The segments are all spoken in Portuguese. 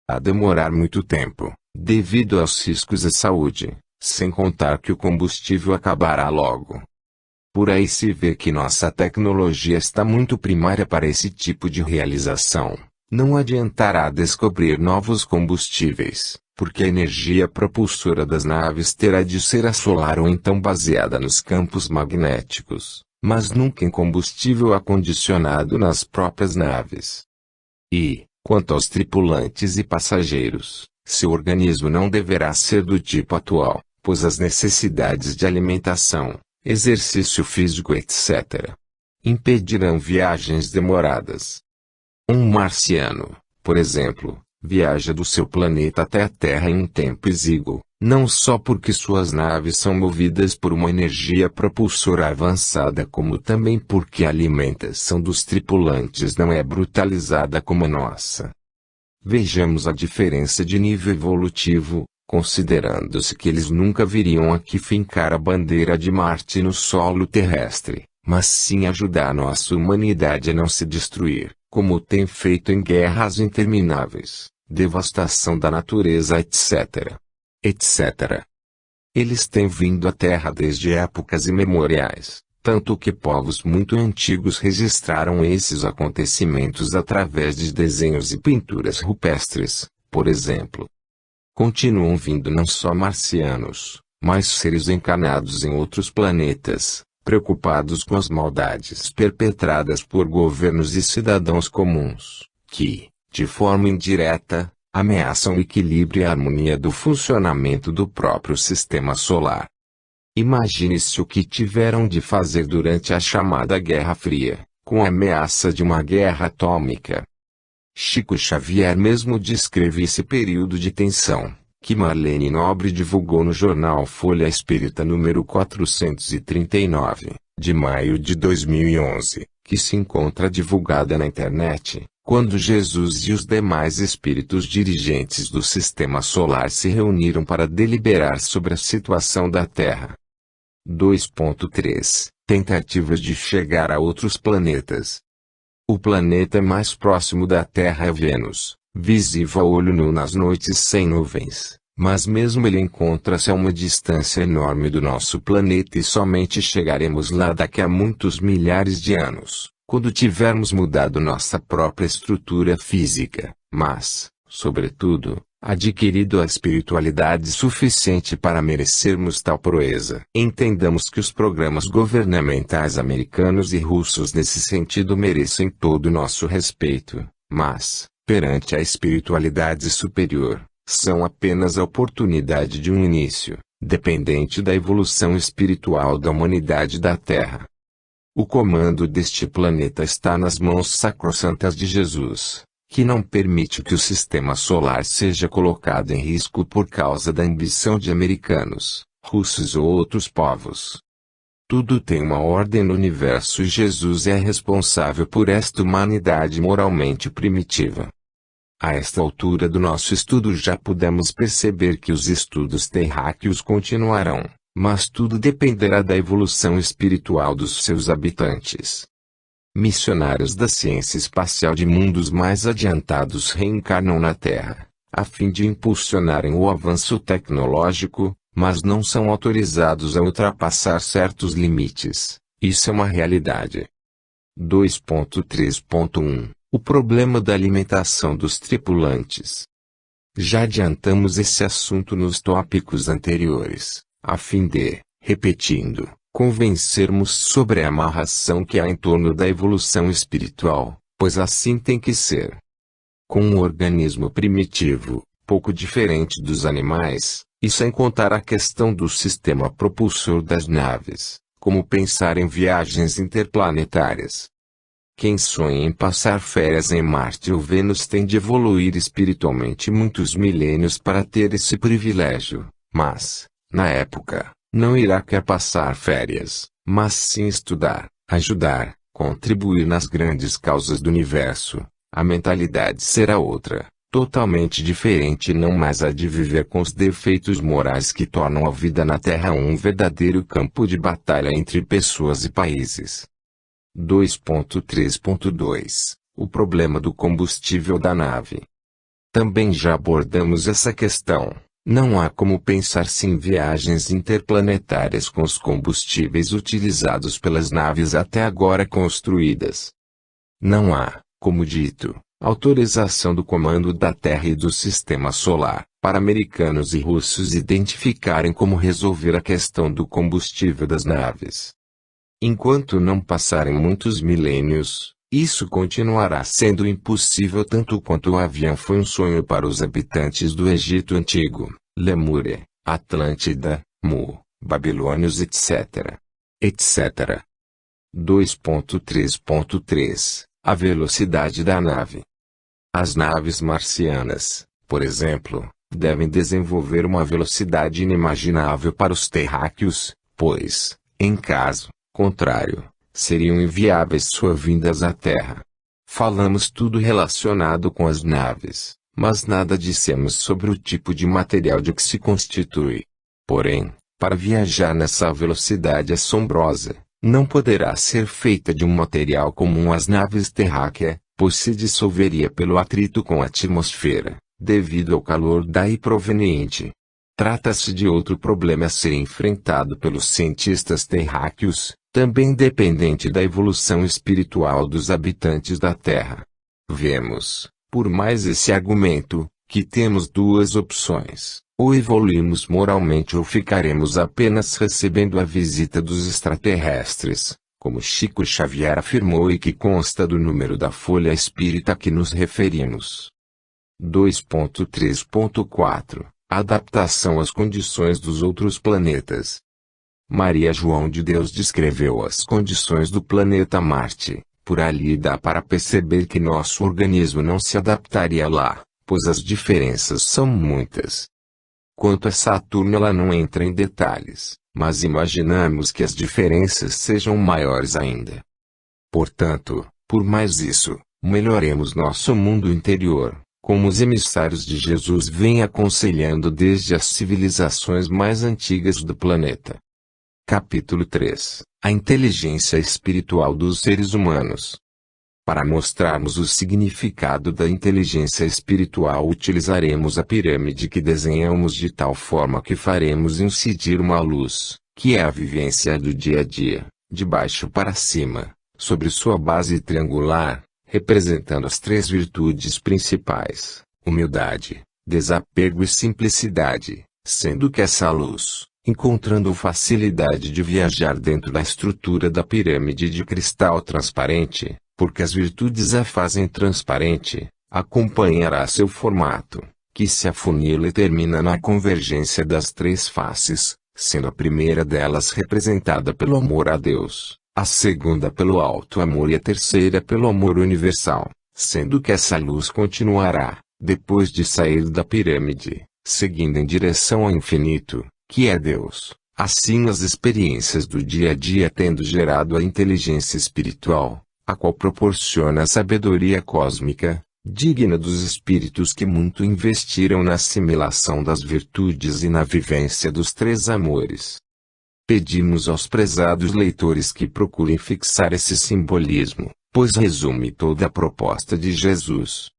a demorar muito tempo, devido aos riscos à saúde, sem contar que o combustível acabará logo. Por aí se vê que nossa tecnologia está muito primária para esse tipo de realização. Não adiantará descobrir novos combustíveis, porque a energia propulsora das naves terá de ser a solar ou então baseada nos campos magnéticos, mas nunca em combustível acondicionado nas próprias naves. E, quanto aos tripulantes e passageiros, seu organismo não deverá ser do tipo atual, pois as necessidades de alimentação, exercício físico etc. impedirão viagens demoradas. Um marciano, por exemplo, viaja do seu planeta até a Terra em um tempo exíguo, não só porque suas naves são movidas por uma energia propulsora avançada, como também porque a alimentação dos tripulantes não é brutalizada como a nossa. Vejamos a diferença de nível evolutivo, considerando-se que eles nunca viriam aqui fincar a bandeira de Marte no solo terrestre, mas sim ajudar nossa humanidade a não se destruir, como tem feito em guerras intermináveis, devastação da natureza etc. etc. Eles têm vindo à Terra desde épocas imemoriais, tanto que povos muito antigos registraram esses acontecimentos através de desenhos e pinturas rupestres, por exemplo. Continuam vindo não só marcianos, mas seres encarnados em outros planetas, preocupados com as maldades perpetradas por governos e cidadãos comuns, que, de forma indireta, ameaçam o equilíbrio e a harmonia do funcionamento do próprio sistema solar. Imagine-se o que tiveram de fazer durante a chamada Guerra Fria, com a ameaça de uma guerra atômica. Chico Xavier mesmo descreve esse período de tensão, que Marlene Nobre divulgou no jornal Folha Espírita número 439, de maio de 2011, que se encontra divulgada na internet, quando Jesus e os demais espíritos dirigentes do sistema solar se reuniram para deliberar sobre a situação da Terra. 2.3 Tentativas de chegar a outros planetas. O planeta mais próximo da Terra é Vênus, visível a olho nu nas noites sem nuvens, mas mesmo ele encontra-se a uma distância enorme do nosso planeta e somente chegaremos lá daqui a muitos milhares de anos, quando tivermos mudado nossa própria estrutura física, mas, sobretudo, adquirido a espiritualidade suficiente para merecermos tal proeza. Entendamos que os programas governamentais americanos e russos nesse sentido merecem todo o nosso respeito, mas, perante a espiritualidade superior, são apenas a oportunidade de um início, dependente da evolução espiritual da humanidade da Terra. O comando deste planeta está nas mãos sacrossantas de Jesus, que não permite que o sistema solar seja colocado em risco por causa da ambição de americanos, russos ou outros povos. Tudo tem uma ordem no universo e Jesus é responsável por esta humanidade moralmente primitiva. A esta altura do nosso estudo já podemos perceber que os estudos terráqueos continuarão, mas tudo dependerá da evolução espiritual dos seus habitantes. Missionários da ciência espacial de mundos mais adiantados reencarnam na Terra, a fim de impulsionarem o avanço tecnológico, mas não são autorizados a ultrapassar certos limites. Isso é uma realidade. 2.3.1 O problema da alimentação dos tripulantes. Já adiantamos esse assunto nos tópicos anteriores, a fim de, repetindo, convencermos sobre a amarração que há em torno da evolução espiritual, pois assim tem que ser. Com um organismo primitivo, pouco diferente dos animais, e sem contar a questão do sistema propulsor das naves, como pensar em viagens interplanetárias. Quem sonha em passar férias em Marte ou Vênus tem de evoluir espiritualmente muitos milênios para ter esse privilégio, mas, na época, não irá querer passar férias, mas sim estudar, ajudar, contribuir nas grandes causas do universo. A mentalidade será outra, totalmente diferente e não mais a de viver com os defeitos morais que tornam a vida na Terra um verdadeiro campo de batalha entre pessoas e países. 2.3.2 O problema do combustível da nave. Também já abordamos essa questão. Não há como pensar-se em viagens interplanetárias com os combustíveis utilizados pelas naves até agora construídas. Não há, como dito, autorização do comando da Terra e do Sistema Solar, para americanos e russos identificarem como resolver a questão do combustível das naves. Enquanto não passarem muitos milênios, isso continuará sendo impossível tanto quanto o avião foi um sonho para os habitantes do Egito Antigo, Lemúria, Atlântida, Mu, Babilônios etc. etc. 2.3.3 A velocidade da nave. As naves marcianas, por exemplo, devem desenvolver uma velocidade inimaginável para os terráqueos, pois, em caso contrário, seriam inviáveis suas vindas à Terra. Falamos tudo relacionado com as naves, mas nada dissemos sobre o tipo de material de que se constitui. Porém, para viajar nessa velocidade assombrosa, não poderá ser feita de um material comum às naves terráqueas, pois se dissolveria pelo atrito com a atmosfera, devido ao calor daí proveniente. Trata-se de outro problema a ser enfrentado pelos cientistas terráqueos, também dependente da evolução espiritual dos habitantes da Terra. Vemos, por mais esse argumento, que temos duas opções: ou evoluímos moralmente ou ficaremos apenas recebendo a visita dos extraterrestres, como Chico Xavier afirmou e que consta do número da folha espírita a que nos referimos. 2.3.4 Adaptação às condições dos outros planetas. Maria João de Deus descreveu as condições do planeta Marte. Por ali dá para perceber que nosso organismo não se adaptaria lá, pois as diferenças são muitas. Quanto a Saturno, ela não entra em detalhes, mas imaginamos que as diferenças sejam maiores ainda. Portanto, por mais isso, melhoremos nosso mundo interior, como os emissários de Jesus vêm aconselhando desde as civilizações mais antigas do planeta. Capítulo 3 A inteligência espiritual dos seres humanos. Para mostrarmos o significado da inteligência espiritual, utilizaremos a pirâmide que desenhamos de tal forma que faremos incidir uma luz, que é a vivência do dia a dia, de baixo para cima, sobre sua base triangular, representando as três virtudes principais: humildade, desapego e simplicidade, sendo que essa luz, encontrando facilidade de viajar dentro da estrutura da pirâmide de cristal transparente, porque as virtudes a fazem transparente, acompanhará seu formato, que se afunila e termina na convergência das três faces, sendo a primeira delas representada pelo amor a Deus, a segunda pelo alto amor e a terceira pelo amor universal, sendo que essa luz continuará, depois de sair da pirâmide, seguindo em direção ao infinito, que é Deus. Assim as experiências do dia a dia tendo gerado a inteligência espiritual, a qual proporciona a sabedoria cósmica, digna dos espíritos que muito investiram na assimilação das virtudes e na vivência dos três amores. Pedimos aos prezados leitores que procurem fixar esse simbolismo, pois resume toda a proposta de Jesus.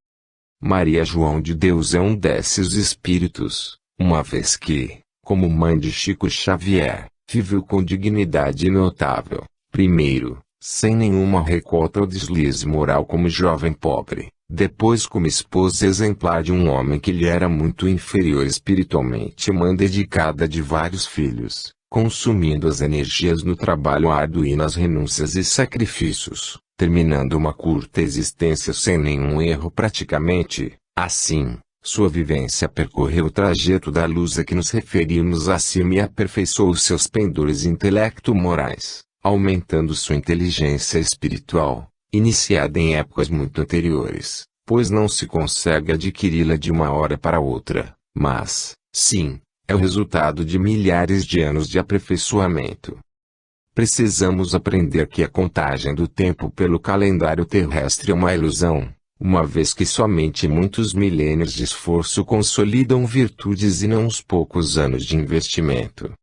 Maria João de Deus é um desses espíritos, uma vez que, como mãe de Chico Xavier, viveu com dignidade notável, primeiro, sem nenhuma recolta ou deslize moral como jovem pobre, depois como esposa exemplar de um homem que lhe era muito inferior espiritualmente e mãe dedicada de vários filhos, consumindo as energias no trabalho árduo e nas renúncias e sacrifícios, terminando uma curta existência sem nenhum erro praticamente. Assim, sua vivência percorreu o trajeto da luz a que nos referimos acima e aperfeiçoou seus pendores intelecto-morais, aumentando sua inteligência espiritual, iniciada em épocas muito anteriores, pois não se consegue adquiri-la de uma hora para outra, mas, sim, é o resultado de milhares de anos de aperfeiçoamento. Precisamos aprender que a contagem do tempo pelo calendário terrestre é uma ilusão, uma vez que somente muitos milênios de esforço consolidam virtudes e não uns poucos anos de investimento.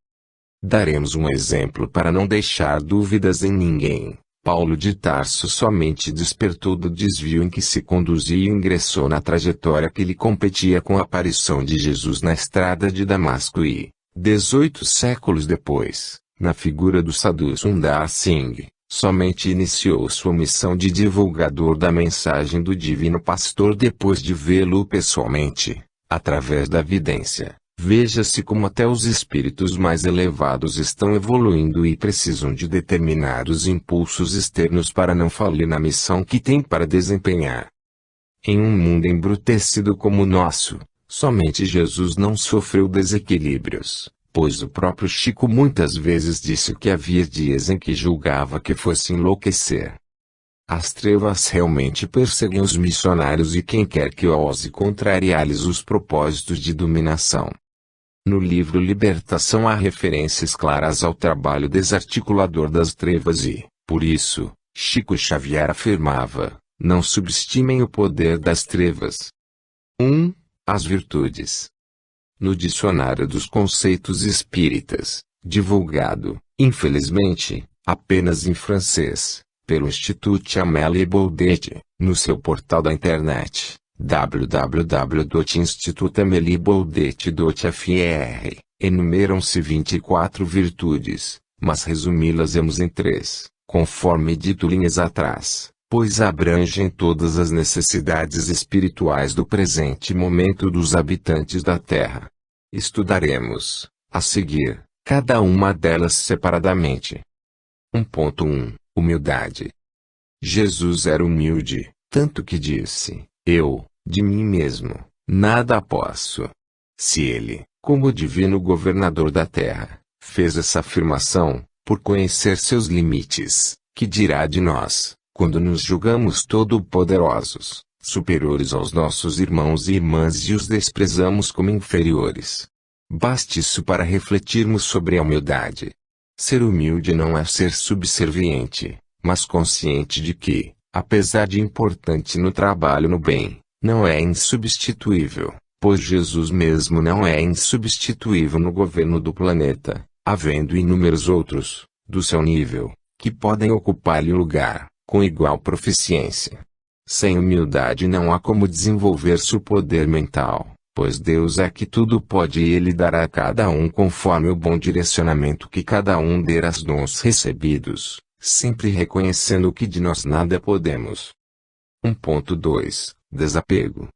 Daremos um exemplo para não deixar dúvidas em ninguém. Paulo de Tarso somente despertou do desvio em que se conduzia e ingressou na trajetória que lhe competia com a aparição de Jesus na estrada de Damasco e, 18 séculos depois, na figura do Sadhu Sundar Singh, somente iniciou sua missão de divulgador da mensagem do Divino Pastor depois de vê-lo pessoalmente, através da vidência. Veja-se como até os espíritos mais elevados estão evoluindo e precisam de determinados impulsos externos para não falir na missão que têm para desempenhar. Em um mundo embrutecido como o nosso, somente Jesus não sofreu desequilíbrios, pois o próprio Chico muitas vezes disse que havia dias em que julgava que fosse enlouquecer. As trevas realmente perseguem os missionários e quem quer que ouse contrariar-lhes os propósitos de dominação. No livro Libertação há referências claras ao trabalho desarticulador das trevas e, por isso, Chico Xavier afirmava, não subestimem o poder das trevas. 1. As virtudes. No Dicionário dos Conceitos Espíritas, divulgado, infelizmente, apenas em francês, pelo Institut Amélie Baudet, no seu portal da internet, www.institutameliebaudet.fr, enumeram-se 24 virtudes, mas resumi-las-emos em 3, conforme dito linhas atrás, pois abrangem todas as necessidades espirituais do presente momento dos habitantes da Terra. Estudaremos, a seguir, cada uma delas separadamente. 1.1 Humildade. Jesus era humilde, tanto que disse, eu, de mim mesmo, nada posso. Se ele, como divino governador da terra, fez essa afirmação, por conhecer seus limites, que dirá de nós, quando nos julgamos todo-poderosos, superiores aos nossos irmãos e irmãs e os desprezamos como inferiores? Baste isso para refletirmos sobre a humildade. Ser humilde não é ser subserviente, mas consciente de que, apesar de importante no trabalho no bem, não é insubstituível, pois Jesus mesmo não é insubstituível no governo do planeta, havendo inúmeros outros, do seu nível, que podem ocupar-lhe o lugar, com igual proficiência. Sem humildade não há como desenvolver-se o poder mental, pois Deus é que tudo pode e Ele dará a cada um conforme o bom direcionamento que cada um der aos dons recebidos, sempre reconhecendo que de nós nada podemos. 1.2 Desapego.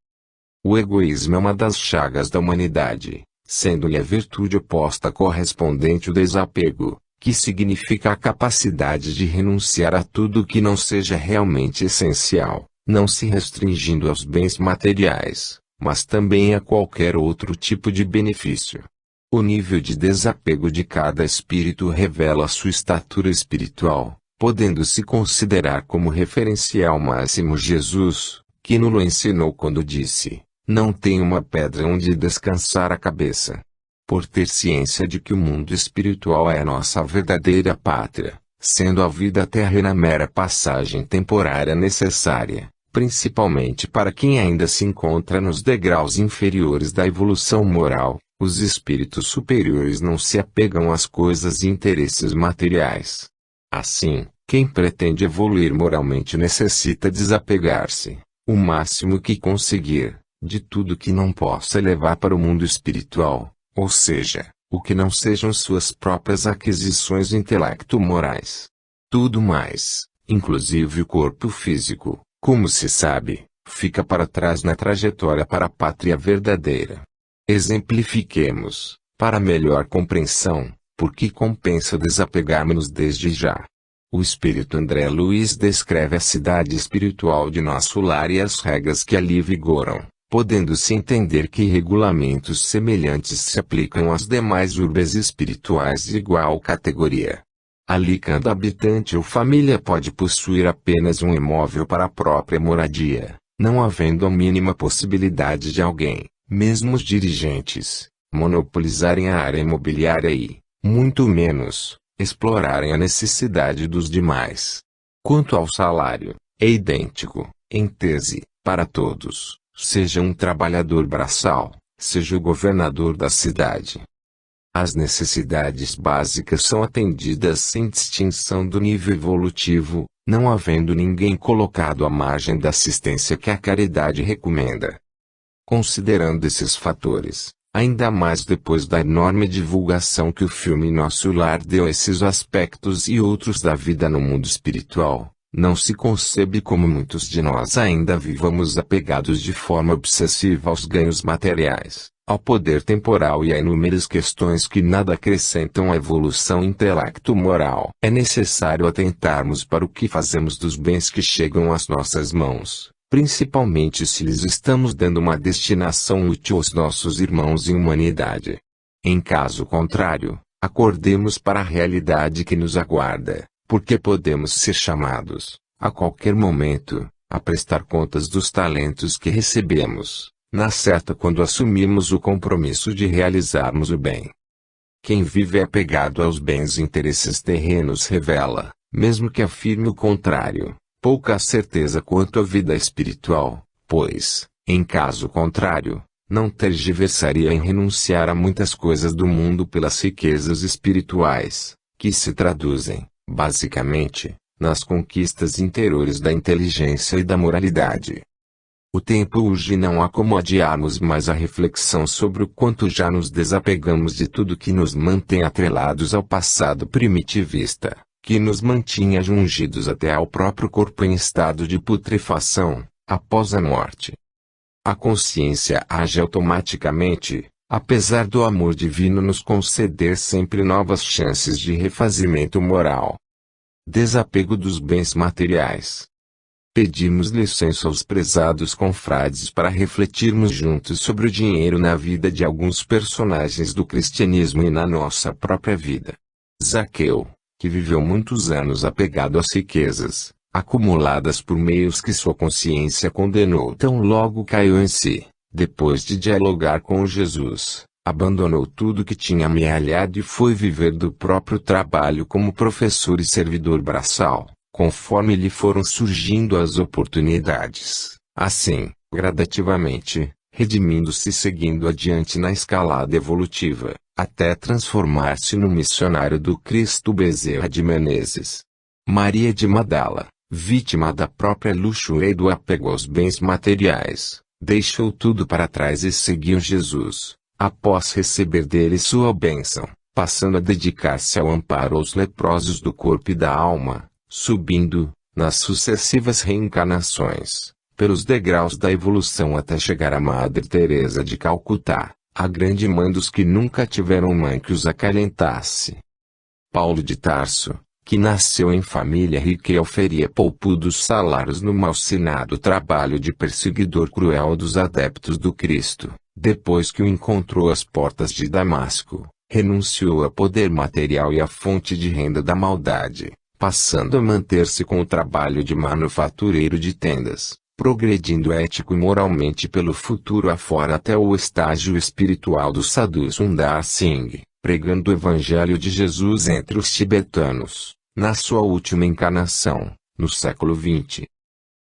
O egoísmo é uma das chagas da humanidade, sendo-lhe a virtude oposta correspondente o desapego, que significa a capacidade de renunciar a tudo que não seja realmente essencial, não se restringindo aos bens materiais, mas também a qualquer outro tipo de benefício. O nível de desapego de cada espírito revela sua estatura espiritual, podendo-se considerar como referencial máximo Jesus, que nos ensinou quando disse, não tem uma pedra onde descansar a cabeça. Por ter ciência de que o mundo espiritual é a nossa verdadeira pátria, sendo a vida terrena mera passagem temporária necessária, principalmente para quem ainda se encontra nos degraus inferiores da evolução moral, os espíritos superiores não se apegam às coisas e interesses materiais. Assim, quem pretende evoluir moralmente necessita desapegar-se, o máximo que conseguir, de tudo que não possa levar para o mundo espiritual, ou seja, o que não sejam suas próprias aquisições intelecto-morais. Tudo mais, inclusive o corpo físico, como se sabe, fica para trás na trajetória para a pátria verdadeira. Exemplifiquemos, para melhor compreensão, por que compensa desapegarmos-nos desde já. O espírito André Luiz descreve a cidade espiritual de nosso lar e as regras que ali vigoram, podendo-se entender que regulamentos semelhantes se aplicam às demais urbes espirituais de igual categoria. Ali cada habitante ou família pode possuir apenas um imóvel para a própria moradia, não havendo a mínima possibilidade de alguém, mesmo os dirigentes, monopolizarem a área imobiliária e, muito menos, explorarem a necessidade dos demais. Quanto ao salário, é idêntico, em tese, para todos, seja um trabalhador braçal, seja o governador da cidade. As necessidades básicas são atendidas sem distinção do nível evolutivo, não havendo ninguém colocado à margem da assistência que a caridade recomenda. Considerando esses fatores, ainda mais depois da enorme divulgação que o filme Nosso Lar deu a esses aspectos e outros da vida no mundo espiritual, não se concebe como muitos de nós ainda vivamos apegados de forma obsessiva aos ganhos materiais, ao poder temporal e a inúmeras questões que nada acrescentam à evolução intelecto-moral. É necessário atentarmos para o que fazemos dos bens que chegam às nossas mãos, principalmente se lhes estamos dando uma destinação útil aos nossos irmãos em humanidade. Em caso contrário, acordemos para a realidade que nos aguarda, porque podemos ser chamados, a qualquer momento, a prestar contas dos talentos que recebemos, na certa quando assumimos o compromisso de realizarmos o bem. Quem vive apegado aos bens e interesses terrenos revela, mesmo que afirme o contrário, pouca certeza quanto à vida espiritual, pois, em caso contrário, não tergiversaria em renunciar a muitas coisas do mundo pelas riquezas espirituais, que se traduzem, basicamente, nas conquistas interiores da inteligência e da moralidade. O tempo urge não há como adiarmos mais a reflexão sobre o quanto já nos desapegamos de tudo que nos mantém atrelados ao passado primitivista, que nos mantinha jungidos até ao próprio corpo em estado de putrefação, após a morte. A consciência age automaticamente, apesar do amor divino nos conceder sempre novas chances de refazimento moral. Desapego dos bens materiais. Pedimos licença aos prezados confrades para refletirmos juntos sobre o dinheiro na vida de alguns personagens do cristianismo e na nossa própria vida. Zaqueu, que viveu muitos anos apegado às riquezas, acumuladas por meios que sua consciência condenou tão logo caiu em si, depois de dialogar com Jesus, abandonou tudo que tinha amealhado e foi viver do próprio trabalho como professor e servidor braçal, conforme lhe foram surgindo as oportunidades, assim, gradativamente, redimindo-se e seguindo adiante na escalada evolutiva, até transformar-se no missionário do Cristo Bezerra de Menezes. Maria de Magdala, vítima da própria luxúria e do apego aos bens materiais, deixou tudo para trás e seguiu Jesus, após receber dele sua bênção, passando a dedicar-se ao amparo aos leprosos do corpo e da alma, subindo, nas sucessivas reencarnações, pelos degraus da evolução até chegar a Madre Teresa de Calcutá, a grande mãe dos que nunca tiveram mãe que os acalentasse. Paulo de Tarso, que nasceu em família rica e oferia poupudos salários no malsinado trabalho de perseguidor cruel dos adeptos do Cristo, depois que o encontrou às portas de Damasco, renunciou a poder material e à fonte de renda da maldade, passando a manter-se com o trabalho de manufatureiro de tendas, progredindo ético e moralmente pelo futuro afora até o estágio espiritual do Sadhu Sundar Singh, pregando o Evangelho de Jesus entre os tibetanos, na sua última encarnação, no século XX.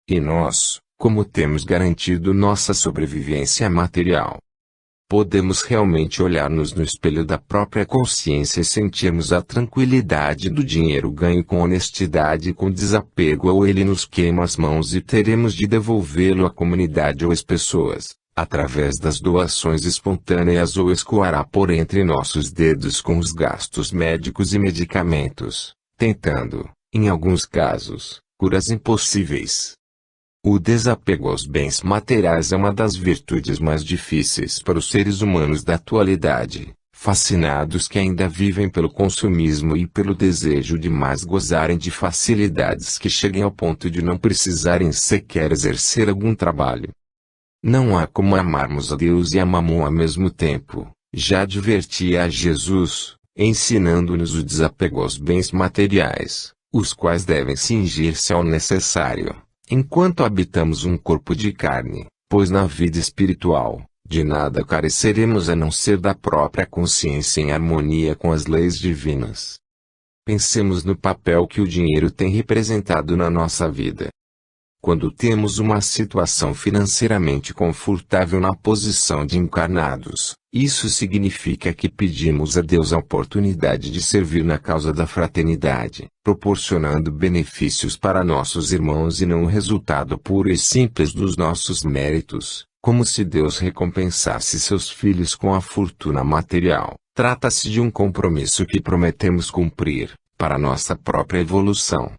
E nós, como temos garantido nossa sobrevivência material? Podemos realmente olhar-nos no espelho da própria consciência e sentirmos a tranquilidade do dinheiro ganho com honestidade e com desapego, ou ele nos queima as mãos e teremos de devolvê-lo à comunidade ou às pessoas, através das doações espontâneas, ou escoará por entre nossos dedos com os gastos médicos e medicamentos, tentando, em alguns casos, curas impossíveis. O desapego aos bens materiais é uma das virtudes mais difíceis para os seres humanos da atualidade, fascinados que ainda vivem pelo consumismo e pelo desejo de mais gozarem de facilidades que cheguem ao ponto de não precisarem sequer exercer algum trabalho. Não há como amarmos a Deus e a Mamon ao mesmo tempo, já advertia a Jesus, ensinando-nos o desapego aos bens materiais, os quais devem cingir-se ao necessário, enquanto habitamos um corpo de carne, pois na vida espiritual, de nada careceremos a não ser da própria consciência em harmonia com as leis divinas. Pensemos no papel que o dinheiro tem representado na nossa vida. Quando temos uma situação financeiramente confortável na posição de encarnados, isso significa que pedimos a Deus a oportunidade de servir na causa da fraternidade, proporcionando benefícios para nossos irmãos e não o resultado puro e simples dos nossos méritos, como se Deus recompensasse seus filhos com a fortuna material. Trata-se de um compromisso que prometemos cumprir, para nossa própria evolução.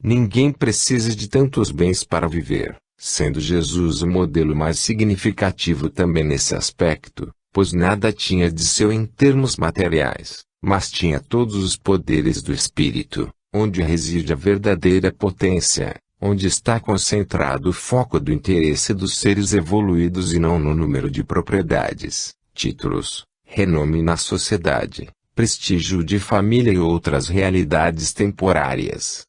Ninguém precisa de tantos bens para viver, sendo Jesus o modelo mais significativo também nesse aspecto, pois nada tinha de seu em termos materiais, mas tinha todos os poderes do Espírito, onde reside a verdadeira potência, onde está concentrado o foco do interesse dos seres evoluídos e não no número de propriedades, títulos, renome na sociedade, prestígio de família e outras realidades temporárias.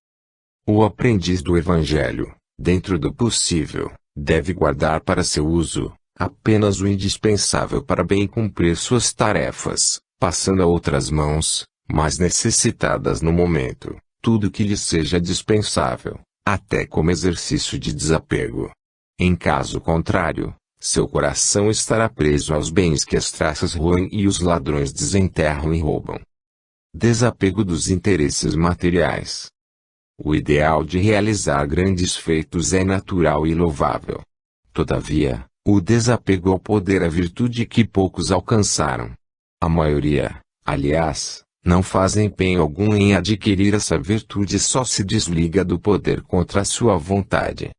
O aprendiz do Evangelho, dentro do possível, deve guardar para seu uso apenas o indispensável para bem cumprir suas tarefas, passando a outras mãos, mais necessitadas no momento, tudo que lhe seja dispensável, até como exercício de desapego. Em caso contrário, seu coração estará preso aos bens que as traças roem e os ladrões desenterram e roubam. Desapego dos interesses materiais. O ideal de realizar grandes feitos é natural e louvável. Todavia, o desapego ao poder é virtude que poucos alcançaram. A maioria, aliás, não fazem empenho algum em adquirir essa virtude e só se desliga do poder contra a sua vontade.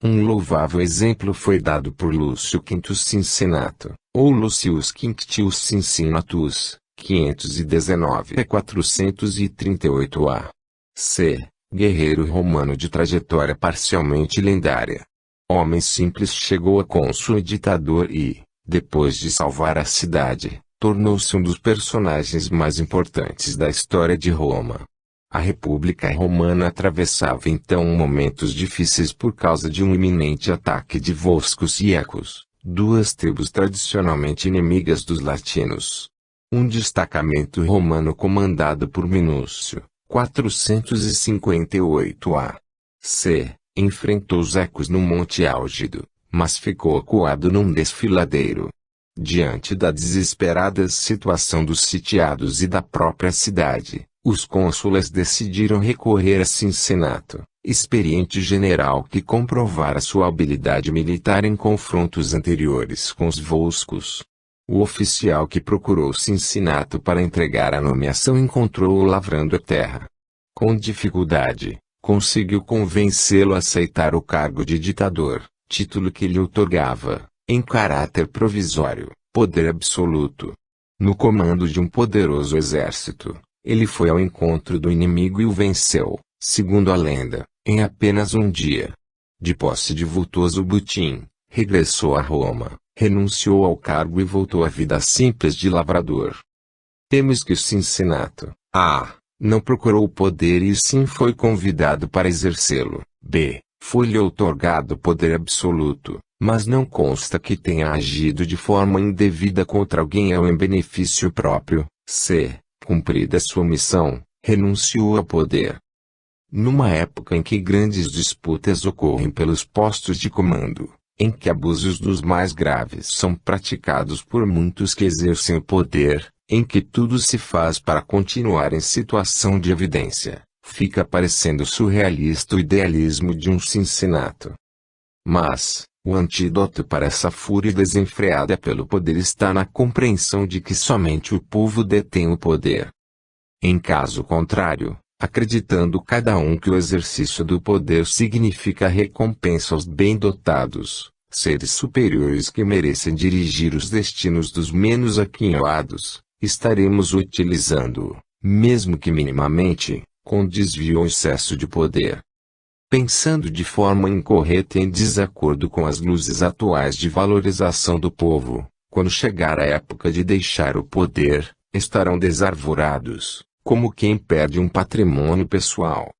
Um louvável exemplo foi dado por Lúcio Quintus Cincinnato, ou Lucius Quinctius Cincinnatus, 519–438 a.C., guerreiro romano de trajetória parcialmente lendária. Homem simples, chegou a cônsul e ditador e, depois de salvar a cidade, tornou-se um dos personagens mais importantes da história de Roma. A República Romana atravessava então momentos difíceis por causa de um iminente ataque de Volscos e Ecos, duas tribos tradicionalmente inimigas dos latinos. Um destacamento romano comandado por Minúcio, 458 a.C., enfrentou os Ecos no Monte Álgido, mas ficou acuado num desfiladeiro. Diante da desesperada situação dos sitiados e da própria cidade, os cônsules decidiram recorrer a Cincinnato, experiente general que comprovara sua habilidade militar em confrontos anteriores com os Volscos. O oficial que procurou Cincinnato para entregar a nomeação encontrou-o lavrando a terra. Com dificuldade, conseguiu convencê-lo a aceitar o cargo de ditador, título que lhe outorgava, em caráter provisório, poder absoluto. No comando de um poderoso exército, ele foi ao encontro do inimigo e o venceu, segundo a lenda, em apenas um dia. De posse de vultoso butim, regressou a Roma, renunciou ao cargo e voltou à vida simples de lavrador. Temos que Cincinnato, não procurou o poder e sim foi convidado para exercê-lo. B. Foi-lhe outorgado poder absoluto, mas não consta que tenha agido de forma indevida contra alguém ou em benefício próprio. C. Cumprida sua missão, renunciou ao poder. Numa época em que grandes disputas ocorrem pelos postos de comando, em que abusos dos mais graves são praticados por muitos que exercem o poder, em que tudo se faz para continuar em situação de evidência, fica parecendo surrealista o idealismo de um Cincinnato. Mas, o antídoto para essa fúria desenfreada pelo poder está na compreensão de que somente o povo detém o poder. Em caso contrário, acreditando cada um que o exercício do poder significa recompensa aos bem-dotados, seres superiores que merecem dirigir os destinos dos menos aquinhoados, estaremos utilizando-o, mesmo que minimamente, com desvio ou excesso de poder. Pensando de forma incorreta e em desacordo com as luzes atuais de valorização do povo, quando chegar a época de deixar o poder, estarão desarvorados, como quem perde um patrimônio pessoal.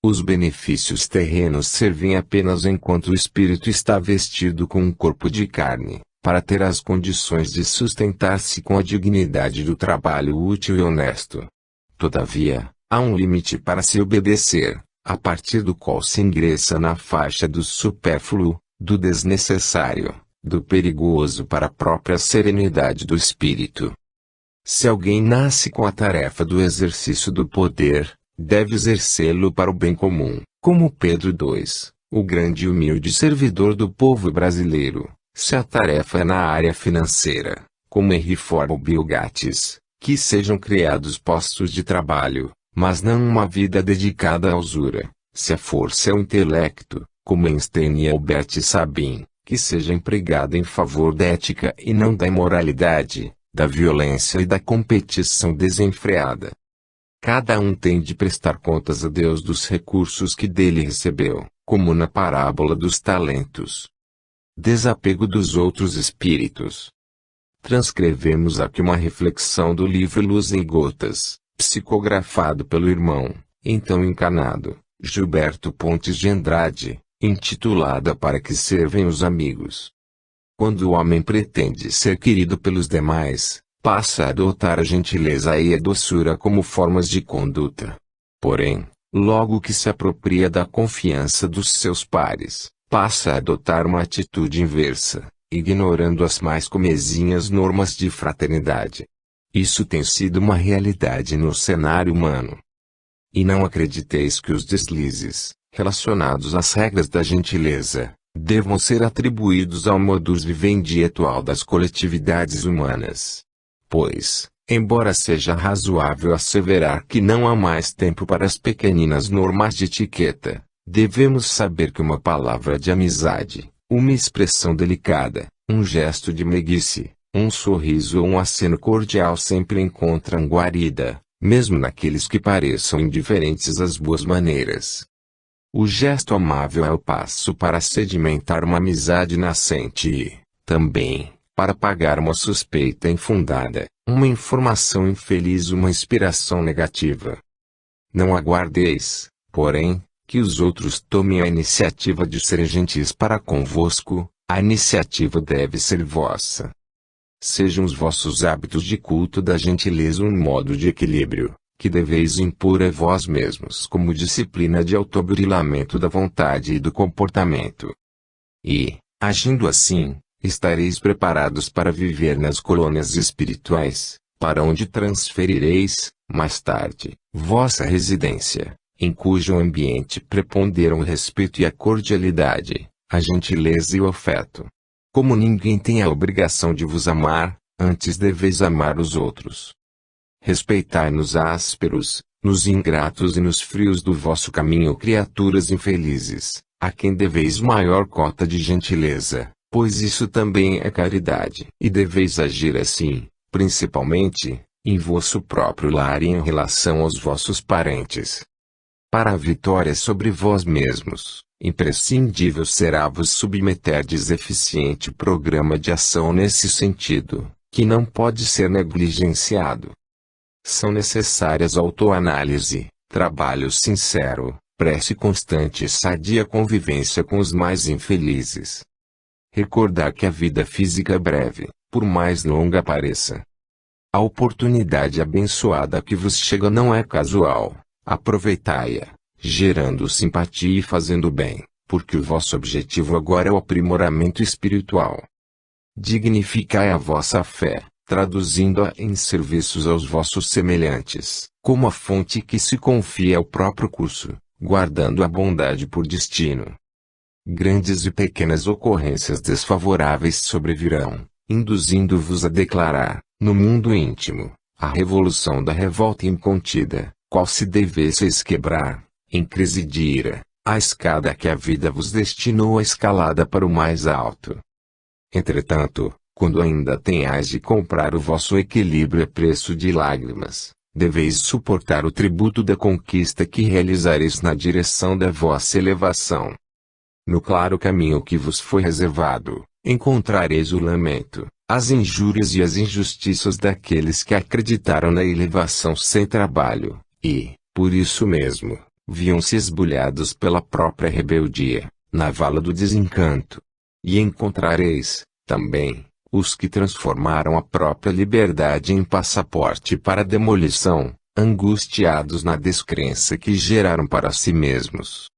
Os benefícios terrenos servem apenas enquanto o espírito está vestido com um corpo de carne, para ter as condições de sustentar-se com a dignidade do trabalho útil e honesto. Todavia, há um limite para se obedecer, a partir do qual se ingressa na faixa do supérfluo, do desnecessário, do perigoso para a própria serenidade do espírito. Se alguém nasce com a tarefa do exercício do poder, deve exercê-lo para o bem comum, como Pedro II, o grande e humilde servidor do povo brasileiro. Se a tarefa é na área financeira, como Henry Ford ou Bill Gates, que sejam criados postos de trabalho, mas não uma vida dedicada à usura. Se a força é o intelecto, como Einstein e Albert Sabin, que seja empregada em favor da ética e não da imoralidade, da violência e da competição desenfreada. Cada um tem de prestar contas a Deus dos recursos que dele recebeu, como na parábola dos talentos. Desapego dos outros espíritos. Transcrevemos aqui uma reflexão do livro Luz em Gotas, psicografado pelo irmão, então encanado, Gilberto Pontes de Andrade, intitulada Para que servem os amigos. Quando o homem pretende ser querido pelos demais, passa a adotar a gentileza e a doçura como formas de conduta. Porém, logo que se apropria da confiança dos seus pares, passa a adotar uma atitude inversa, ignorando as mais comezinhas normas de fraternidade. Isso tem sido uma realidade no cenário humano. E não acrediteis que os deslizes, relacionados às regras da gentileza, devam ser atribuídos ao modus vivendi atual das coletividades humanas. Pois, embora seja razoável asseverar que não há mais tempo para as pequeninas normas de etiqueta, devemos saber que uma palavra de amizade, uma expressão delicada, um gesto de meiguice, um sorriso ou um aceno cordial sempre encontram guarida, mesmo naqueles que pareçam indiferentes às boas maneiras. O gesto amável é o passo para sedimentar uma amizade nascente e, também, para apagar uma suspeita infundada, uma informação infeliz, uma inspiração negativa. Não aguardeis, porém, que os outros tomem a iniciativa de serem gentis para convosco, a iniciativa deve ser vossa. Sejam os vossos hábitos de culto da gentileza um modo de equilíbrio, que deveis impor a vós mesmos como disciplina de autoburilamento da vontade e do comportamento. E, agindo assim, estareis preparados para viver nas colônias espirituais, para onde transferireis, mais tarde, vossa residência, em cujo ambiente preponderam o respeito e a cordialidade, a gentileza e o afeto. Como ninguém tem a obrigação de vos amar, antes deveis amar os outros. Respeitai nos ásperos, nos ingratos e nos frios do vosso caminho criaturas infelizes, a quem deveis maior cota de gentileza, pois isso também é caridade. E deveis agir assim, principalmente, em vosso próprio lar e em relação aos vossos parentes. Para a vitória sobre vós mesmos, imprescindível será vos submeterdes eficiente programa de ação nesse sentido, que não pode ser negligenciado. São necessárias autoanálise, trabalho sincero, prece constante e sadia convivência com os mais infelizes. Recordar que a vida física é breve, por mais longa pareça. A oportunidade abençoada que vos chega não é casual. Aproveitai-a, gerando simpatia e fazendo bem, porque o vosso objetivo agora é o aprimoramento espiritual. Dignificai a vossa fé, traduzindo-a em serviços aos vossos semelhantes, como a fonte que se confia ao próprio curso, guardando a bondade por destino. Grandes e pequenas ocorrências desfavoráveis sobrevirão, induzindo-vos a declarar, no mundo íntimo, a revolução da revolta incontida, qual se devesseis quebrar, em crise de ira, a escada que a vida vos destinou a escalada para o mais alto. Entretanto, quando ainda tenhais de comprar o vosso equilíbrio a preço de lágrimas, deveis suportar o tributo da conquista que realizareis na direção da vossa elevação. No claro caminho que vos foi reservado, encontrareis o lamento, as injúrias e as injustiças daqueles que acreditaram na elevação sem trabalho, e, por isso mesmo, viam-se esbulhados pela própria rebeldia, na vala do desencanto. E encontrareis, também, os que transformaram a própria liberdade em passaporte para a demolição, angustiados na descrença que geraram para si mesmos.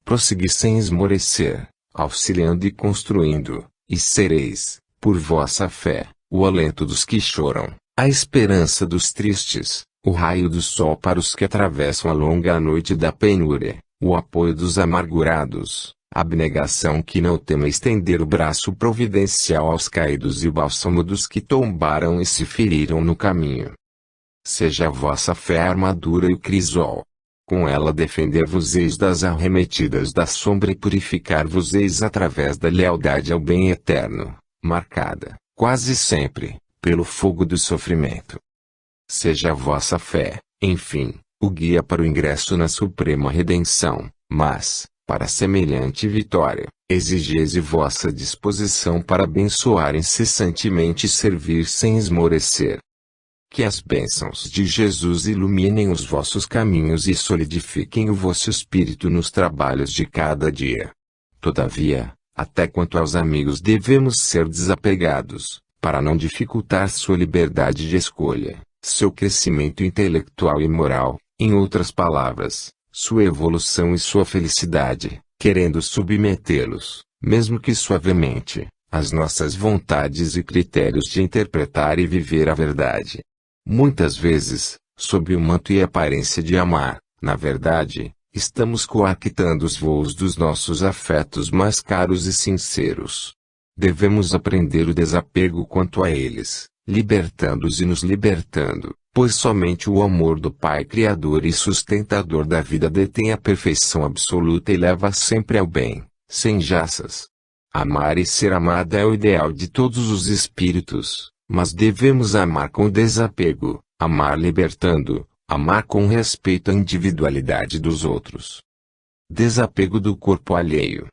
Prossegui sem esmorecer, auxiliando e construindo, e sereis, por vossa fé, o alento dos que choram, a esperança dos tristes, o raio do sol para os que atravessam a longa noite da penúria, o apoio dos amargurados, a abnegação que não tema estender o braço providencial aos caídos e o bálsamo dos que tombaram e se feriram no caminho. Seja a vossa fé a armadura e o crisol. Com ela defender-vos-eis das arremetidas da sombra e purificar-vos-eis através da lealdade ao bem eterno, marcada, quase sempre, pelo fogo do sofrimento. Seja a vossa fé, enfim, o guia para o ingresso na suprema redenção, mas, para semelhante vitória, exigeis vossa disposição para abençoar incessantemente e servir sem esmorecer. Que as bênçãos de Jesus iluminem os vossos caminhos e solidifiquem o vosso espírito nos trabalhos de cada dia. Todavia, até quanto aos amigos devemos ser desapegados, para não dificultar sua liberdade de escolha, seu crescimento intelectual e moral, em outras palavras, sua evolução e sua felicidade, querendo submetê-los, mesmo que suavemente, às nossas vontades e critérios de interpretar e viver a verdade. Muitas vezes, sob o manto e aparência de amar, na verdade, estamos coartando os voos dos nossos afetos mais caros e sinceros. Devemos aprender o desapego quanto a eles, libertando-os e nos libertando, pois somente o amor do Pai Criador e sustentador da vida detém a perfeição absoluta e leva sempre ao bem, sem jaças. Amar e ser amada é o ideal de todos os espíritos. Mas devemos amar com desapego, amar libertando, amar com respeito à individualidade dos outros. Desapego do corpo alheio.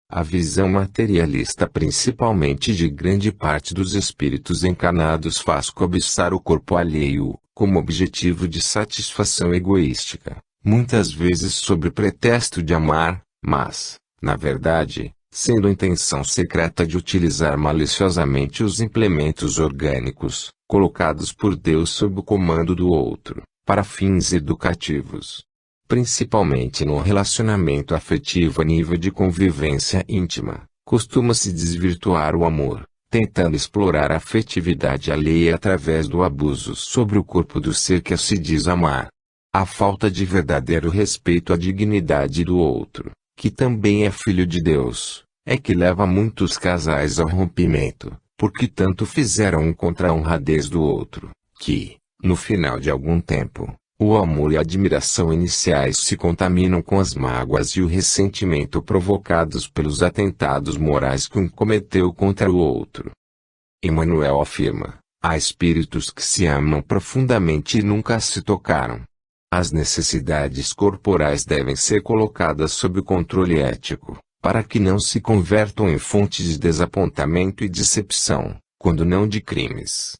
A visão materialista principalmente de grande parte dos espíritos encarnados faz cobiçar o corpo alheio, como objetivo de satisfação egoística, muitas vezes sob pretexto de amar, mas, na verdade, sendo a intenção secreta de utilizar maliciosamente os implementos orgânicos, colocados por Deus sob o comando do outro, para fins educativos. Principalmente no relacionamento afetivo a nível de convivência íntima, costuma-se desvirtuar o amor, tentando explorar a afetividade alheia através do abuso sobre o corpo do ser que se diz amar. A falta de verdadeiro respeito à dignidade do outro, que também é filho de Deus, é que leva muitos casais ao rompimento, porque tanto fizeram um contra a honradez do outro, que, no final de algum tempo, o amor e a admiração iniciais se contaminam com as mágoas e o ressentimento provocados pelos atentados morais que um cometeu contra o outro. Emmanuel afirma: há espíritos que se amam profundamente e nunca se tocaram. As necessidades corporais devem ser colocadas sob o controle ético, para que não se convertam em fontes de desapontamento e decepção, quando não de crimes.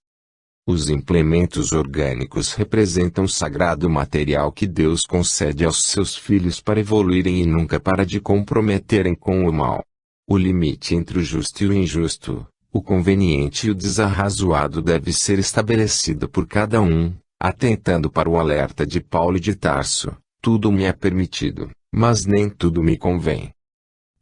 Os implementos orgânicos representam o sagrado material que Deus concede aos seus filhos para evoluírem e nunca para de comprometerem com o mal. O limite entre o justo e o injusto, o conveniente e o desarrazoado deve ser estabelecido por cada um, atentando para o alerta de Paulo de Tarso: tudo me é permitido, mas nem tudo me convém.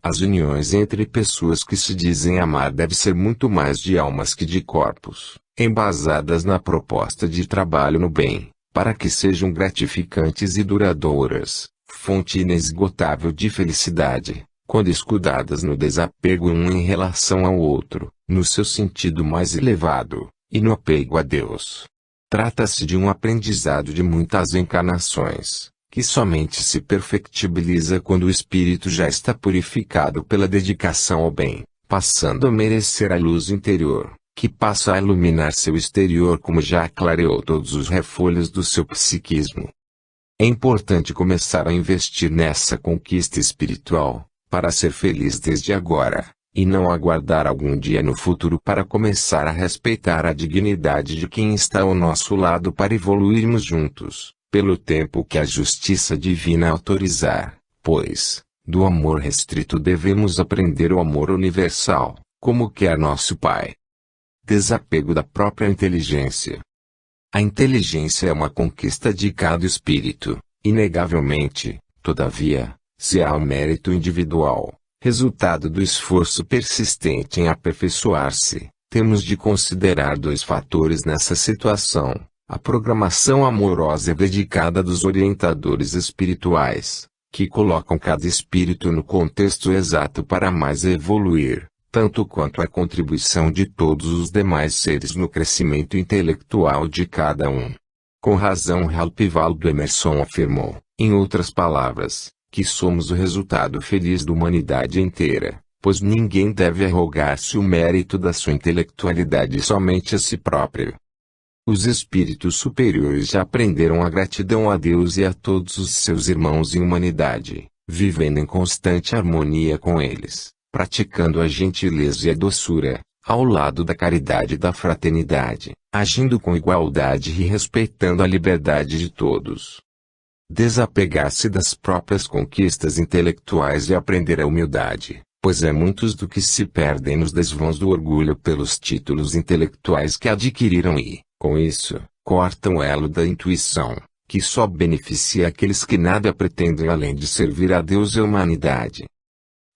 As uniões entre pessoas que se dizem amar devem ser muito mais de almas que de corpos, embasadas na proposta de trabalho no bem, para que sejam gratificantes e duradouras, fonte inesgotável de felicidade, quando escudadas no desapego um em relação ao outro, no seu sentido mais elevado, e no apego a Deus. Trata-se de um aprendizado de muitas encarnações, que somente se perfectibiliza quando o espírito já está purificado pela dedicação ao bem, passando a merecer a luz interior, que passa a iluminar seu exterior como já clareou todos os refolhos do seu psiquismo. É importante começar a investir nessa conquista espiritual, para ser feliz desde agora, e não aguardar algum dia no futuro para começar a respeitar a dignidade de quem está ao nosso lado para evoluirmos juntos, pelo tempo que a justiça divina autorizar, pois, do amor restrito devemos aprender o amor universal, como quer nosso Pai. Desapego da própria inteligência. A inteligência é uma conquista de cada espírito, inegavelmente. Todavia, se há o mérito individual, resultado do esforço persistente em aperfeiçoar-se, temos de considerar dois fatores nessa situação: a programação amorosa e dedicada dos orientadores espirituais, que colocam cada espírito no contexto exato para mais evoluir, tanto quanto a contribuição de todos os demais seres no crescimento intelectual de cada um. Com razão, Ralph Waldo Emerson afirmou, em outras palavras, que somos o resultado feliz da humanidade inteira, pois ninguém deve arrogar-se o mérito da sua intelectualidade somente a si próprio. Os espíritos superiores já aprenderam a gratidão a Deus e a todos os seus irmãos em humanidade, vivendo em constante harmonia com eles, praticando a gentileza e a doçura, ao lado da caridade e da fraternidade, agindo com igualdade e respeitando a liberdade de todos. Desapegar-se das próprias conquistas intelectuais e aprender a humildade, pois é muitos do que se perdem nos desvãos do orgulho pelos títulos intelectuais que adquiriram e, com isso, cortam o elo da intuição, que só beneficia aqueles que nada pretendem além de servir a Deus e a humanidade.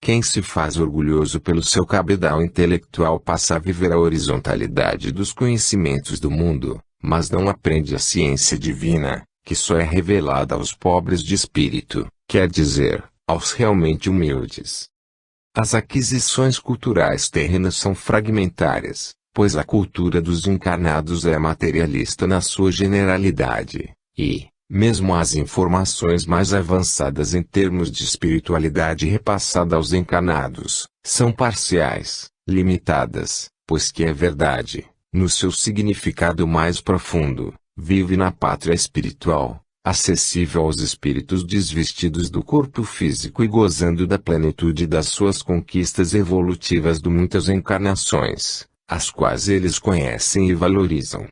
Quem se faz orgulhoso pelo seu cabedal intelectual passa a viver a horizontalidade dos conhecimentos do mundo, mas não aprende a ciência divina, que só é revelada aos pobres de espírito, quer dizer, aos realmente humildes. As aquisições culturais terrenas são fragmentárias, pois a cultura dos encarnados é materialista na sua generalidade, e, mesmo as informações mais avançadas em termos de espiritualidade repassada aos encarnados, são parciais, limitadas, pois que é verdade, no seu significado mais profundo, vive na pátria espiritual, acessível aos espíritos desvestidos do corpo físico e gozando da plenitude das suas conquistas evolutivas de muitas encarnações, as quais eles conhecem e valorizam.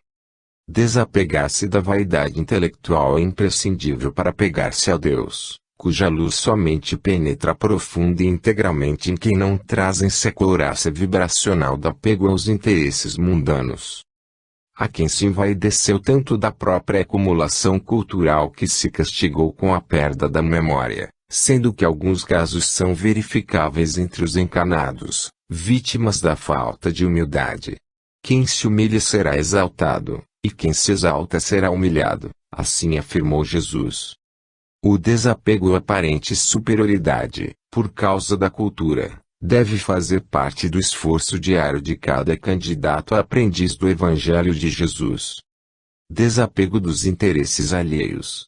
Desapegar-se da vaidade intelectual é imprescindível para apegar-se a Deus, cuja luz somente penetra profunda e integralmente em quem não traz em si a couraça vibracional do apego aos interesses mundanos. A quem se envaideceu tanto da própria acumulação cultural que se castigou com a perda da memória, sendo que alguns casos são verificáveis entre os encarnados, vítimas da falta de humildade. Quem se humilha será exaltado, e quem se exalta será humilhado, assim afirmou Jesus. O desapego ou aparente superioridade, por causa da cultura, deve fazer parte do esforço diário de cada candidato a aprendiz do Evangelho de Jesus. Desapego dos interesses alheios.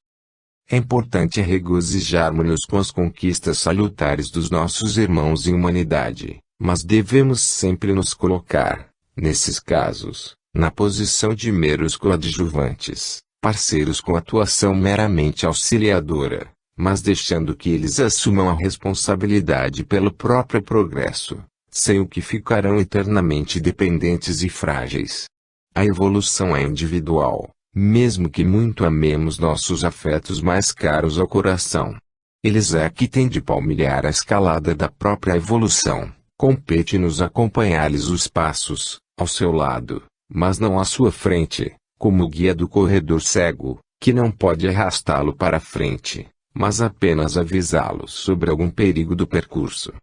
É importante regozijarmos-nos com as conquistas salutares dos nossos irmãos em humanidade, mas devemos sempre nos colocar, nesses casos, na posição de meros coadjuvantes, parceiros com atuação meramente auxiliadora, mas deixando que eles assumam a responsabilidade pelo próprio progresso, sem o que ficarão eternamente dependentes e frágeis. A evolução é individual, mesmo que muito amemos nossos afetos mais caros ao coração. Eles é que têm de palmilhar a escalada da própria evolução, compete-nos acompanhar-lhes os passos, ao seu lado, mas não à sua frente, como o guia do corredor cego, que não pode arrastá-lo para frente, mas apenas avisá-lo sobre algum perigo do percurso.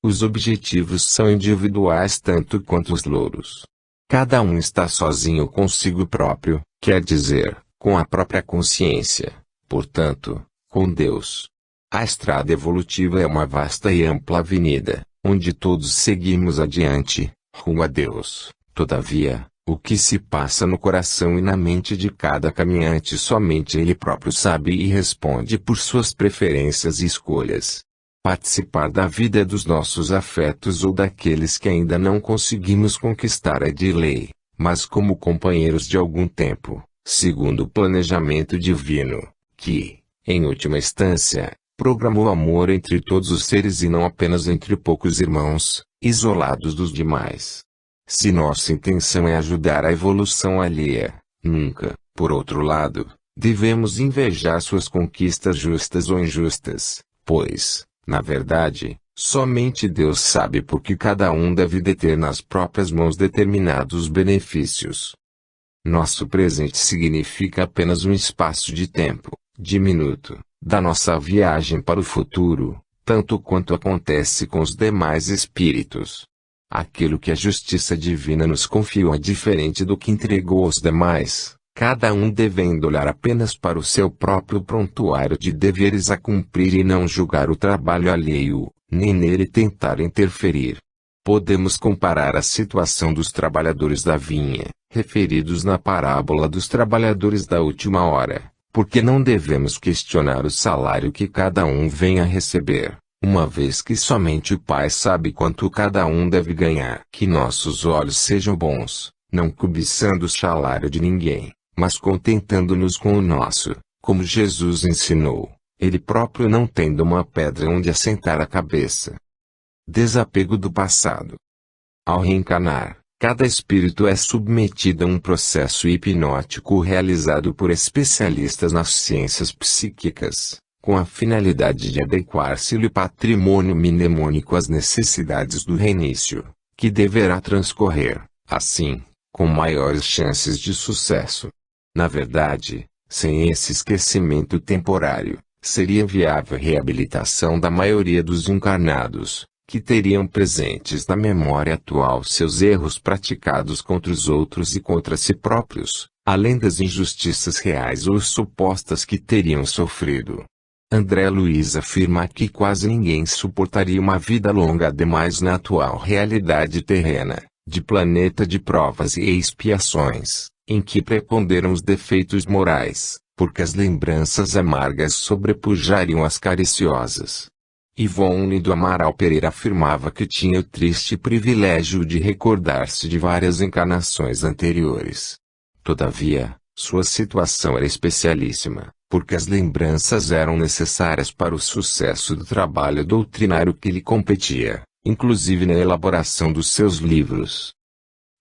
Os objetivos são individuais tanto quanto os louros. Cada um está sozinho consigo próprio, quer dizer, com a própria consciência, portanto, com Deus. A estrada evolutiva é uma vasta e ampla avenida, onde todos seguimos adiante, rumo a Deus. Todavia, o que se passa no coração e na mente de cada caminhante somente ele próprio sabe e responde por suas preferências e escolhas. Participar da vida dos nossos afetos ou daqueles que ainda não conseguimos conquistar é de lei, mas como companheiros de algum tempo, segundo o planejamento divino, que, em última instância, programou amor entre todos os seres e não apenas entre poucos irmãos, isolados dos demais. Se nossa intenção é ajudar a evolução alheia, nunca, por outro lado, devemos invejar suas conquistas justas ou injustas, pois, na verdade, somente Deus sabe por que cada um deve deter nas próprias mãos determinados benefícios. Nosso presente significa apenas um espaço de tempo, diminuto, da nossa viagem para o futuro, tanto quanto acontece com os demais espíritos. Aquilo que a justiça divina nos confiou é diferente do que entregou aos demais, cada um devendo olhar apenas para o seu próprio prontuário de deveres a cumprir e não julgar o trabalho alheio, nem nele tentar interferir. Podemos comparar a situação dos trabalhadores da vinha, referidos na parábola dos trabalhadores da última hora, porque não devemos questionar o salário que cada um vem a receber, uma vez que somente o Pai sabe quanto cada um deve ganhar. Que nossos olhos sejam bons, não cobiçando o salário de ninguém, mas contentando-nos com o nosso, como Jesus ensinou, ele próprio não tendo uma pedra onde assentar a cabeça. Desapego do passado. Ao reencarnar, cada espírito é submetido a um processo hipnótico realizado por especialistas nas ciências psíquicas, com a finalidade de adequar-se-lhe o patrimônio mnemônico às necessidades do reinício, que deverá transcorrer, assim, com maiores chances de sucesso. Na verdade, sem esse esquecimento temporário, seria viável a reabilitação da maioria dos encarnados, que teriam presentes na memória atual seus erros praticados contra os outros e contra si próprios, além das injustiças reais ou supostas que teriam sofrido. André Luiz afirma que quase ninguém suportaria uma vida longa demais na atual realidade terrena, de planeta de provas e expiações, em que preponderam os defeitos morais, porque as lembranças amargas sobrepujariam as cariciosas. Ivone do Amaral Pereira afirmava que tinha o triste privilégio de recordar-se de várias encarnações anteriores. Todavia, sua situação era especialíssima, porque as lembranças eram necessárias para o sucesso do trabalho doutrinário que lhe competia, inclusive na elaboração dos seus livros.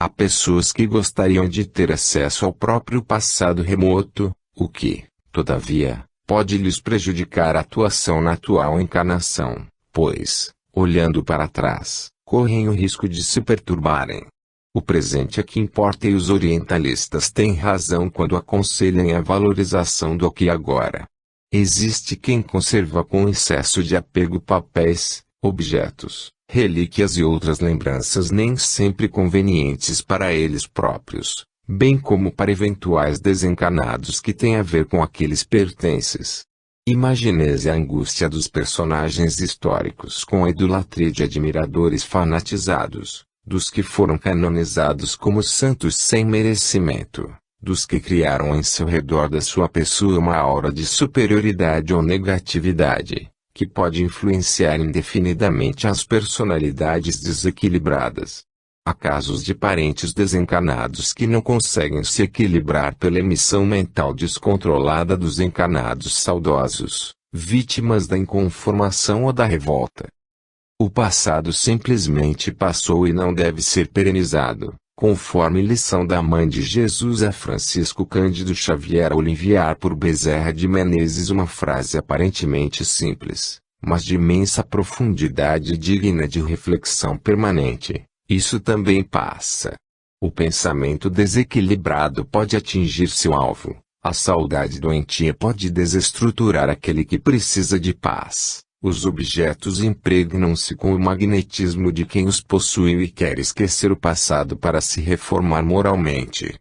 Há pessoas que gostariam de ter acesso ao próprio passado remoto, o que, todavia, pode lhes prejudicar a atuação na atual encarnação, pois, olhando para trás, correm o risco de se perturbarem. O presente é que importa e os orientalistas têm razão quando aconselham a valorização do aqui e agora. Existe quem conserva com excesso de apego papéis, objetos, relíquias e outras lembranças nem sempre convenientes para eles próprios, bem como para eventuais desencarnados que têm a ver com aqueles pertences. Imagines a angústia dos personagens históricos com a idolatria de admiradores fanatizados, dos que foram canonizados como santos sem merecimento, dos que criaram em seu redor da sua pessoa uma aura de superioridade ou negatividade, que pode influenciar indefinidamente as personalidades desequilibradas. Há casos de parentes desencarnados que não conseguem se equilibrar pela emissão mental descontrolada dos encarnados saudosos, vítimas da inconformação ou da revolta. O passado simplesmente passou e não deve ser perenizado, conforme lição da mãe de Jesus a Francisco Cândido Xavier ao lhe enviar por Bezerra de Menezes uma frase aparentemente simples, mas de imensa profundidade digna de reflexão permanente: isso também passa. O pensamento desequilibrado pode atingir seu alvo, a saudade doentia pode desestruturar aquele que precisa de paz. Os objetos impregnam-se com o magnetismo de quem os possui e quer esquecer o passado para se reformar moralmente.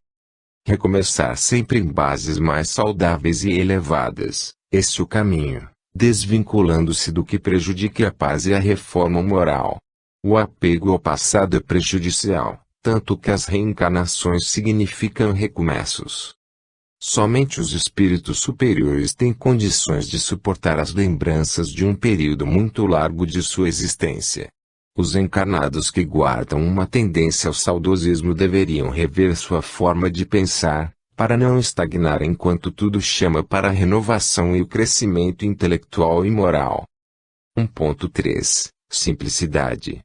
Recomeçar sempre em bases mais saudáveis e elevadas, esse é o caminho, desvinculando-se do que prejudique a paz e a reforma moral. O apego ao passado é prejudicial, tanto que as reencarnações significam recomeços. Somente os espíritos superiores têm condições de suportar as lembranças de um período muito largo de sua existência. Os encarnados que guardam uma tendência ao saudosismo deveriam rever sua forma de pensar, para não estagnar enquanto tudo chama para a renovação e o crescimento intelectual e moral. 1.3 Simplicidade.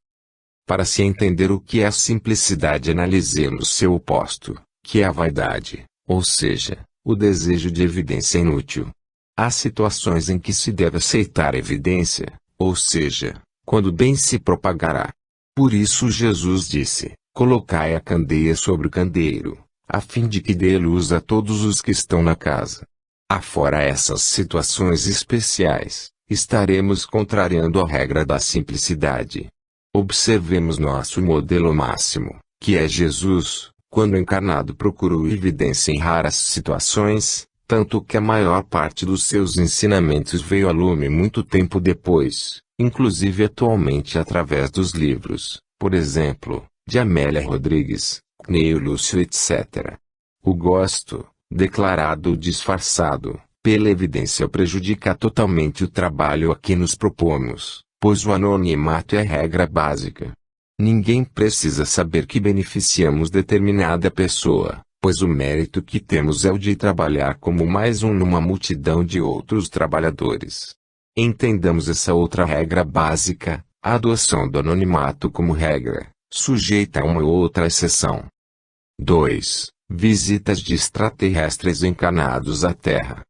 Para se entender o que é a simplicidade, analisemos seu oposto, que é a vaidade, ou seja, o desejo de evidência inútil. Há situações em que se deve aceitar a evidência, ou seja, quando bem se propagará. Por isso Jesus disse: colocai a candeia sobre o candeeiro, a fim de que dê luz a todos os que estão na casa. Afora essas situações especiais, estaremos contrariando a regra da simplicidade. Observemos nosso modelo máximo, que é Jesus, quando encarnado procurou evidência em raras situações, tanto que a maior parte dos seus ensinamentos veio a lume muito tempo depois, inclusive atualmente através dos livros, por exemplo, de Amélia Rodrigues, Cneio Lúcio etc. O gosto, declarado ou disfarçado, pela evidência prejudica totalmente o trabalho a que nos propomos, pois o anonimato é a regra básica. Ninguém precisa saber que beneficiamos determinada pessoa, pois o mérito que temos é o de trabalhar como mais um numa multidão de outros trabalhadores. Entendamos essa outra regra básica, a adoção do anonimato como regra, sujeita a uma ou outra exceção. 2. Visitas de extraterrestres encarnados à Terra.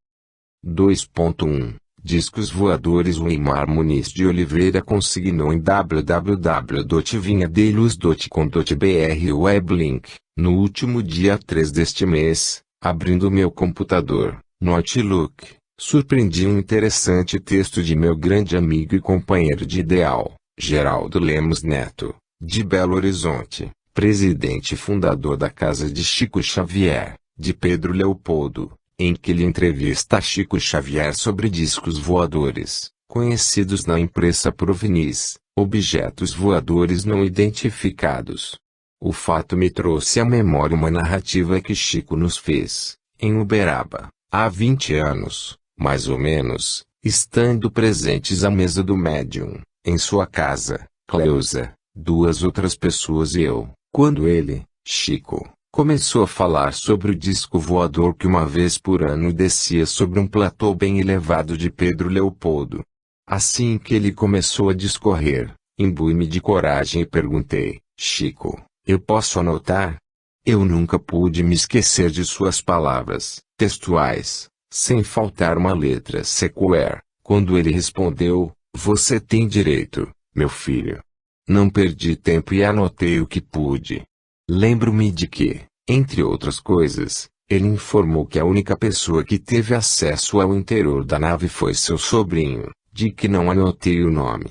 2.1 Discos voadores. O Eimar Muniz de Oliveira consignou em www.vinhadeluz.com.br o weblink, no último dia 3 deste mês, abrindo meu computador, no Outlook, surpreendi um interessante texto de meu grande amigo e companheiro de ideal, Geraldo Lemos Neto, de Belo Horizonte, presidente e fundador da Casa de Chico Xavier, de Pedro Leopoldo, em que ele entrevista Chico Xavier sobre discos voadores, conhecidos na imprensa por OVNIs, objetos voadores não identificados. O fato me trouxe à memória uma narrativa que Chico nos fez, em Uberaba, há 20 anos, mais ou menos, estando presentes à mesa do médium, em sua casa, Cleusa, 2 outras pessoas e eu, quando ele, Chico, começou a falar sobre o disco voador que uma vez por ano descia sobre um platô bem elevado de Pedro Leopoldo. Assim que ele começou a discorrer, imbui-me de coragem e perguntei, Chico, eu posso anotar? Eu nunca pude me esquecer de suas palavras, textuais, sem faltar uma letra sequer, quando ele respondeu, você tem direito, meu filho. Não perdi tempo e anotei o que pude. Lembro-me de que, entre outras coisas, ele informou que a única pessoa que teve acesso ao interior da nave foi seu sobrinho, de que não anotei o nome.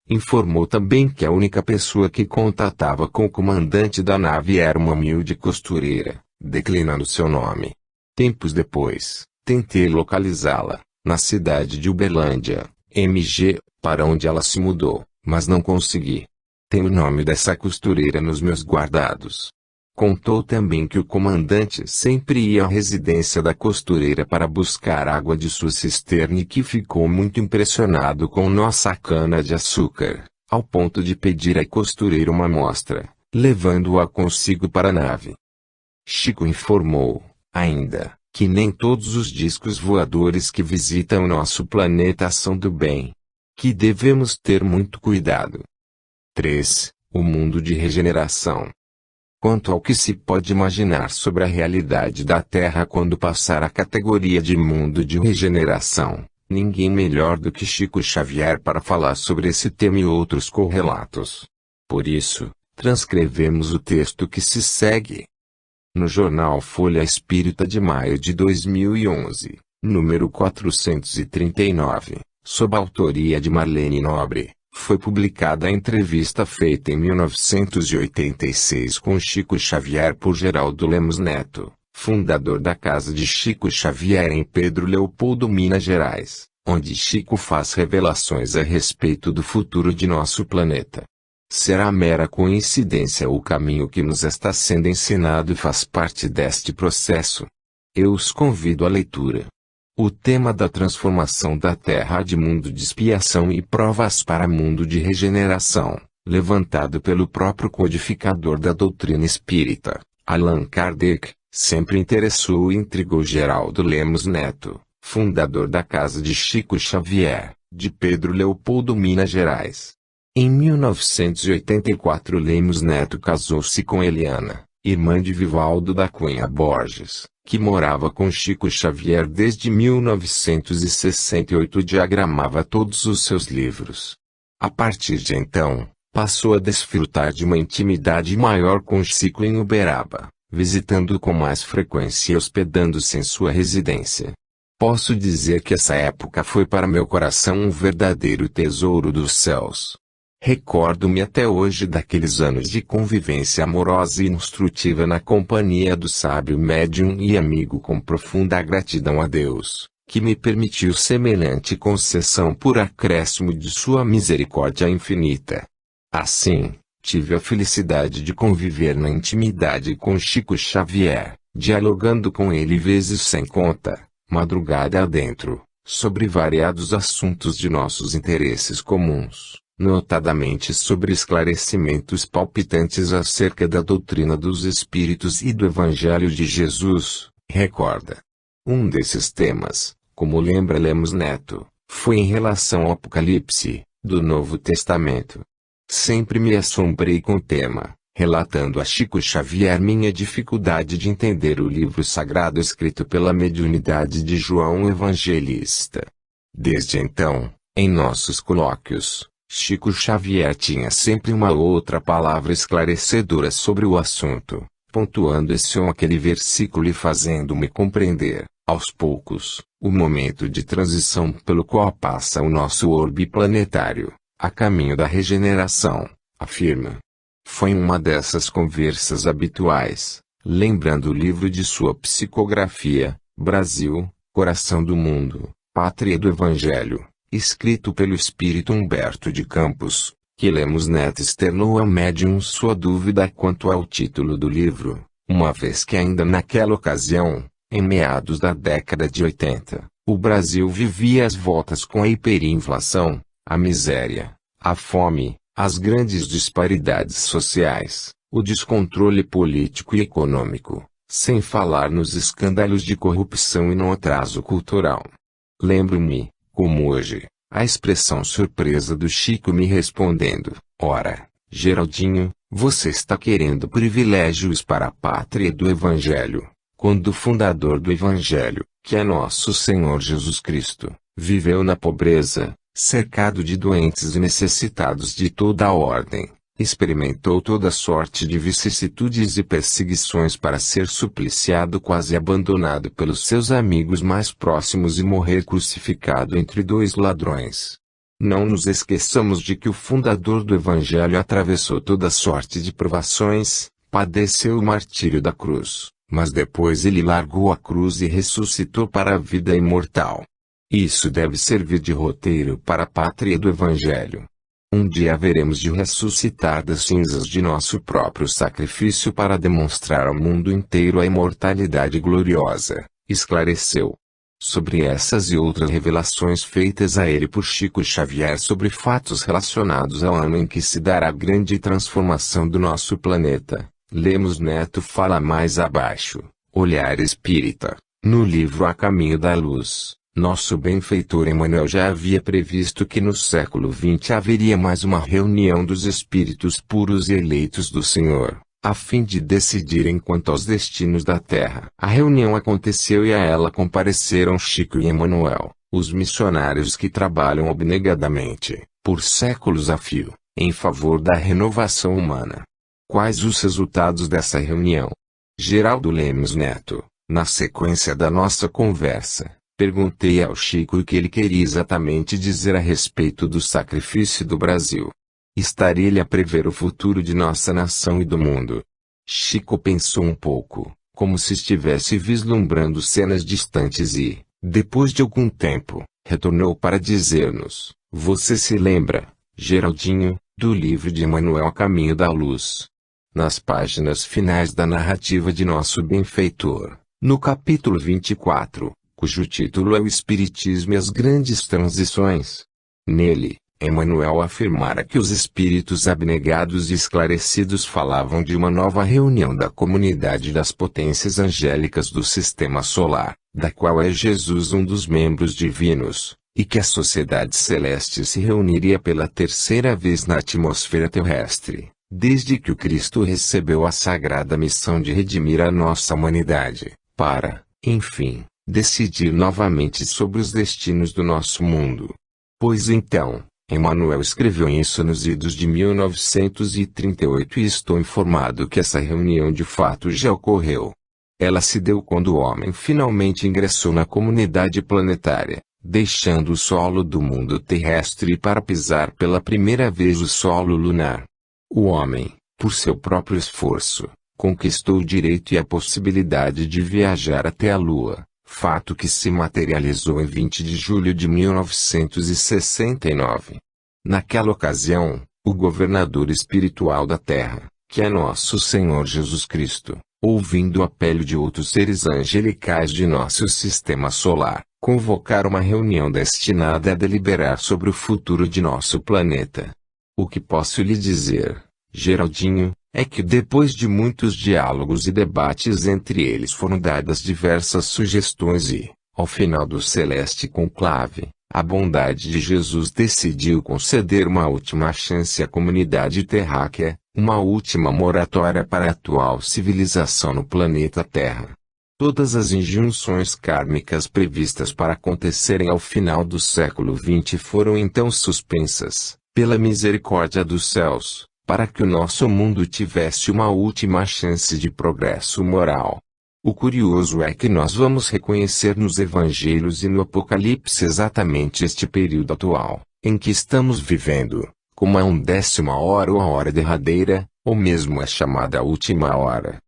Informou também que a única pessoa que contatava com o comandante da nave era uma humilde costureira, declinando seu nome. Tempos depois, tentei localizá-la, na cidade de Uberlândia, MG, para onde ela se mudou, mas não consegui. Tenho o nome dessa costureira nos meus guardados. Contou também que o comandante sempre ia à residência da costureira para buscar água de sua cisterna e que ficou muito impressionado com nossa cana-de-açúcar, ao ponto de pedir à costureira uma amostra, levando-a consigo para a nave. Chico informou, ainda, que nem todos os discos voadores que visitam nosso planeta são do bem. Que devemos ter muito cuidado. 3. O mundo de regeneração. Quanto ao que se pode imaginar sobre a realidade da Terra quando passar a categoria de mundo de regeneração, ninguém melhor do que Chico Xavier para falar sobre esse tema e outros correlatos. Por isso, transcrevemos o texto que se segue. No jornal Folha Espírita de maio de 2011, número 439, sob a autoria de Marlene Nobre, foi publicada a entrevista feita em 1986 com Chico Xavier por Geraldo Lemos Neto, fundador da Casa de Chico Xavier em Pedro Leopoldo, Minas Gerais, onde Chico faz revelações a respeito do futuro de nosso planeta. Será mera coincidência o caminho que nos está sendo ensinado e faz parte deste processo? Eu os convido à leitura. O tema da transformação da Terra de mundo de expiação e provas para mundo de regeneração, levantado pelo próprio codificador da doutrina espírita, Allan Kardec, sempre interessou e intrigou Geraldo Lemos Neto, fundador da Casa de Chico Xavier, de Pedro Leopoldo, Minas Gerais. Em 1984 Lemos Neto casou-se com Eliana, irmã de Vivaldo da Cunha Borges, que morava com Chico Xavier desde 1968 e diagramava todos os seus livros. A partir de então, passou a desfrutar de uma intimidade maior com Chico em Uberaba, visitando com mais frequência e hospedando-se em sua residência. Posso dizer que essa época foi para meu coração um verdadeiro tesouro dos céus. Recordo-me até hoje daqueles anos de convivência amorosa e instrutiva na companhia do sábio médium e amigo, com profunda gratidão a Deus, que me permitiu semelhante concessão por acréscimo de sua misericórdia infinita. Assim, tive a felicidade de conviver na intimidade com Chico Xavier, dialogando com ele vezes sem conta, madrugada adentro, sobre variados assuntos de nossos interesses comuns, notadamente sobre esclarecimentos palpitantes acerca da doutrina dos Espíritos e do Evangelho de Jesus, recorda. Um desses temas, como lembra Lemos Neto, foi em relação ao Apocalipse, do Novo Testamento. Sempre me assombrei com o tema, relatando a Chico Xavier minha dificuldade de entender o livro sagrado escrito pela mediunidade de João Evangelista. Desde então, em nossos colóquios, Chico Xavier tinha sempre uma outra palavra esclarecedora sobre o assunto, pontuando esse ou aquele versículo e fazendo-me compreender, aos poucos, o momento de transição pelo qual passa o nosso orbe planetário, a caminho da regeneração, afirma. Foi uma dessas conversas habituais, lembrando o livro de sua psicografia, Brasil, Coração do Mundo, Pátria do Evangelho, escrito pelo espírito Humberto de Campos, que Lemos Neto externou ao médium sua dúvida quanto ao título do livro, uma vez que ainda naquela ocasião, em meados da década de 80, o Brasil vivia às voltas com a hiperinflação, a miséria, a fome, as grandes disparidades sociais, o descontrole político e econômico, sem falar nos escândalos de corrupção e no atraso cultural. Lembro-me, como hoje, a expressão surpresa do Chico me respondendo: "Ora, Geraldinho, você está querendo privilégios para a pátria do Evangelho, quando o fundador do Evangelho, que é nosso Senhor Jesus Cristo, viveu na pobreza, cercado de doentes e necessitados de toda a ordem, experimentou toda sorte de vicissitudes e perseguições para ser supliciado, quase abandonado pelos seus amigos mais próximos e morrer crucificado entre dois ladrões. Não nos esqueçamos de que o fundador do Evangelho atravessou toda sorte de provações, padeceu o martírio da cruz, mas depois ele largou a cruz e ressuscitou para a vida imortal. Isso deve servir de roteiro para a pátria do Evangelho. Um dia haveremos de ressuscitar das cinzas de nosso próprio sacrifício para demonstrar ao mundo inteiro a imortalidade gloriosa", esclareceu. Sobre essas e outras revelações feitas a ele por Chico Xavier sobre fatos relacionados ao ano em que se dará a grande transformação do nosso planeta, Lemos Neto fala mais abaixo. Olhar Espírita, no livro A Caminho da Luz. Nosso benfeitor Emmanuel já havia previsto que no século XX haveria mais uma reunião dos espíritos puros e eleitos do Senhor, a fim de decidirem quanto aos destinos da Terra. A reunião aconteceu e a ela compareceram Chico e Emmanuel, os missionários que trabalham abnegadamente, por séculos a fio, em favor da renovação humana. Quais os resultados dessa reunião? Geraldo Lemos Neto, na sequência da nossa conversa, perguntei ao Chico o que ele queria exatamente dizer a respeito do sacrifício do Brasil. Estaria ele a prever o futuro de nossa nação e do mundo? Chico pensou um pouco, como se estivesse vislumbrando cenas distantes e, depois de algum tempo, retornou para dizer-nos: "Você se lembra, Geraldinho, do livro de Emmanuel A Caminho da Luz?" Nas páginas finais da narrativa de nosso benfeitor, no capítulo 24, cujo título é O Espiritismo e as Grandes Transições. Nele, Emmanuel afirmara que os espíritos abnegados e esclarecidos falavam de uma nova reunião da comunidade das potências angélicas do sistema solar, da qual é Jesus um dos membros divinos, e que a sociedade celeste se reuniria pela terceira vez na atmosfera terrestre, desde que o Cristo recebeu a sagrada missão de redimir a nossa humanidade, para, enfim, decidir novamente sobre os destinos do nosso mundo. Pois então, Emmanuel escreveu isso nos idos de 1938 e estou informado que essa reunião de fato já ocorreu. Ela se deu quando o homem finalmente ingressou na comunidade planetária, deixando o solo do mundo terrestre para pisar pela primeira vez o solo lunar. O homem, por seu próprio esforço, conquistou o direito e a possibilidade de viajar até a Lua, fato que se materializou em 20 de julho de 1969. Naquela ocasião, o governador espiritual da Terra, que é nosso Senhor Jesus Cristo, ouvindo o apelo de outros seres angelicais de nosso sistema solar, convocaram uma reunião destinada a deliberar sobre o futuro de nosso planeta. O que posso lhe dizer, Geraldinho, é que depois de muitos diálogos e debates entre eles foram dadas diversas sugestões e, ao final do celeste conclave, a bondade de Jesus decidiu conceder uma última chance à comunidade terráquea, uma última moratória para a atual civilização no planeta Terra. Todas as injunções kármicas previstas para acontecerem ao final do século XX foram então suspensas, pela misericórdia dos céus, para que o nosso mundo tivesse uma última chance de progresso moral. O curioso é que nós vamos reconhecer nos Evangelhos e no Apocalipse exatamente este período atual, em que estamos vivendo, como a 1ª hora ou a hora derradeira, ou mesmo a chamada última hora.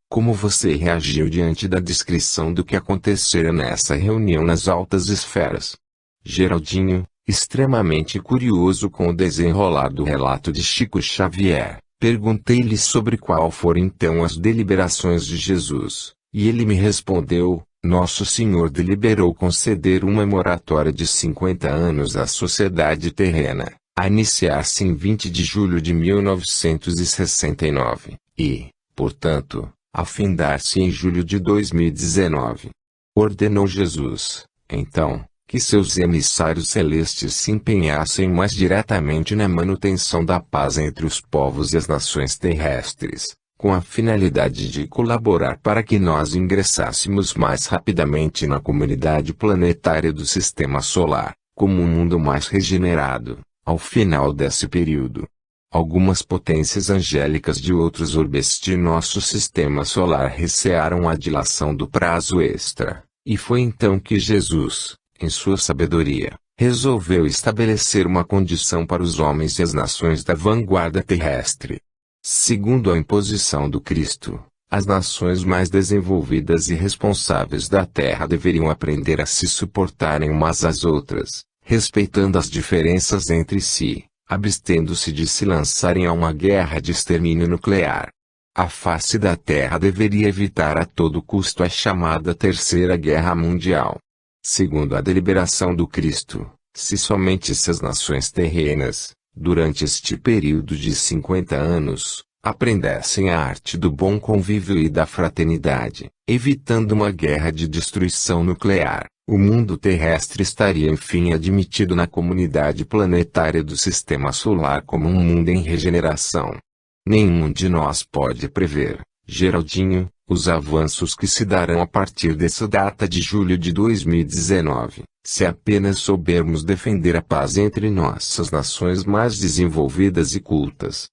Como você reagiu diante da descrição do que acontecera nessa reunião nas altas esferas? Geraldinho, extremamente curioso com o desenrolar do relato de Chico Xavier, perguntei-lhe sobre qual foram então as deliberações de Jesus, e ele me respondeu: Nosso Senhor deliberou conceder uma moratória de 50 anos à sociedade terrena, a iniciar-se em 20 de julho de 1969, e, portanto, a findar-se em julho de 2019. Ordenou Jesus, então, que seus emissários celestes se empenhassem mais diretamente na manutenção da paz entre os povos e as nações terrestres, com a finalidade de colaborar para que nós ingressássemos mais rapidamente na comunidade planetária do Sistema Solar, como um mundo mais regenerado, ao final desse período. Algumas potências angélicas de outros orbes de nosso Sistema Solar recearam a dilação do prazo extra, e foi então que Jesus, em sua sabedoria, resolveu estabelecer uma condição para os homens e as nações da vanguarda terrestre. Segundo a imposição do Cristo, as nações mais desenvolvidas e responsáveis da Terra deveriam aprender a se suportarem umas às outras, respeitando as diferenças entre si, abstendo-se de se lançarem a uma guerra de extermínio nuclear. A face da Terra deveria evitar a todo custo a chamada Terceira Guerra Mundial. Segundo a deliberação do Cristo, se somente essas nações terrenas, durante este período de 50 anos, aprendessem a arte do bom convívio e da fraternidade, evitando uma guerra de destruição nuclear, o mundo terrestre estaria enfim admitido na comunidade planetária do Sistema Solar como um mundo em regeneração. Nenhum de nós pode prever, Geraldinho, os avanços que se darão a partir dessa data de julho de 2019, se apenas soubermos defender a paz entre nossas nações mais desenvolvidas e cultas.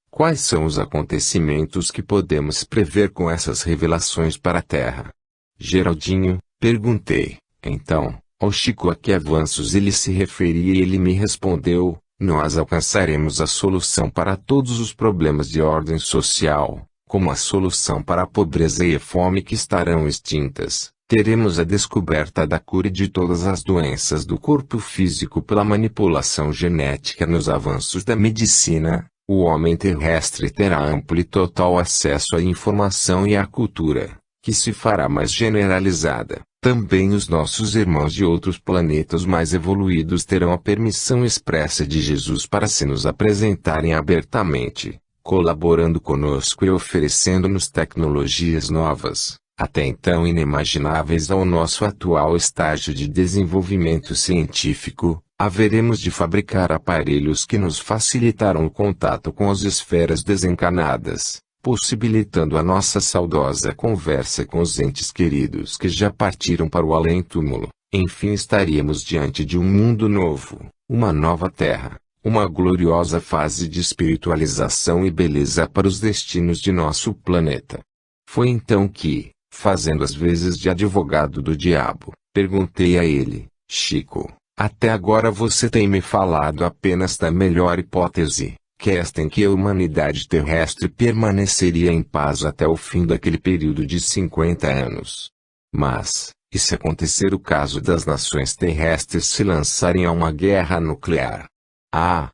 Quais são os acontecimentos que podemos prever com essas revelações para a Terra? Geraldinho, perguntei, então, ao Chico a que avanços ele se referia e ele me respondeu: nós alcançaremos a solução para todos os problemas de ordem social, como a solução para a pobreza e a fome que estarão extintas. Teremos a descoberta da cura de todas as doenças do corpo físico pela manipulação genética. Nos avanços da medicina, o homem terrestre terá amplo e total acesso à informação e à cultura, que se fará mais generalizada. Também os nossos irmãos de outros planetas mais evoluídos terão a permissão expressa de Jesus para se nos apresentarem abertamente, colaborando conosco e oferecendo-nos tecnologias novas, até então inimagináveis ao nosso atual estágio de desenvolvimento científico. Haveremos de fabricar aparelhos que nos facilitarão o contato com as esferas desencarnadas, possibilitando a nossa saudosa conversa com os entes queridos que já partiram para o além-túmulo. Enfim, estaríamos diante de um mundo novo, Uma nova terra, uma gloriosa fase de espiritualização e beleza para os destinos de nosso planeta. Foi então que, fazendo as vezes de advogado do diabo, perguntei a ele: Chico, até agora você tem me falado apenas da melhor hipótese, que é esta em que a humanidade terrestre permaneceria em paz até o fim daquele período de 50 anos. Mas, e se acontecer o caso das nações terrestres se lançarem a uma guerra nuclear? Ah,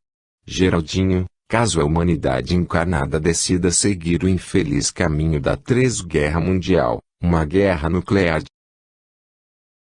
Geraldinho, caso a humanidade encarnada decida seguir o infeliz caminho da Terceira Guerra Mundial, uma guerra nuclear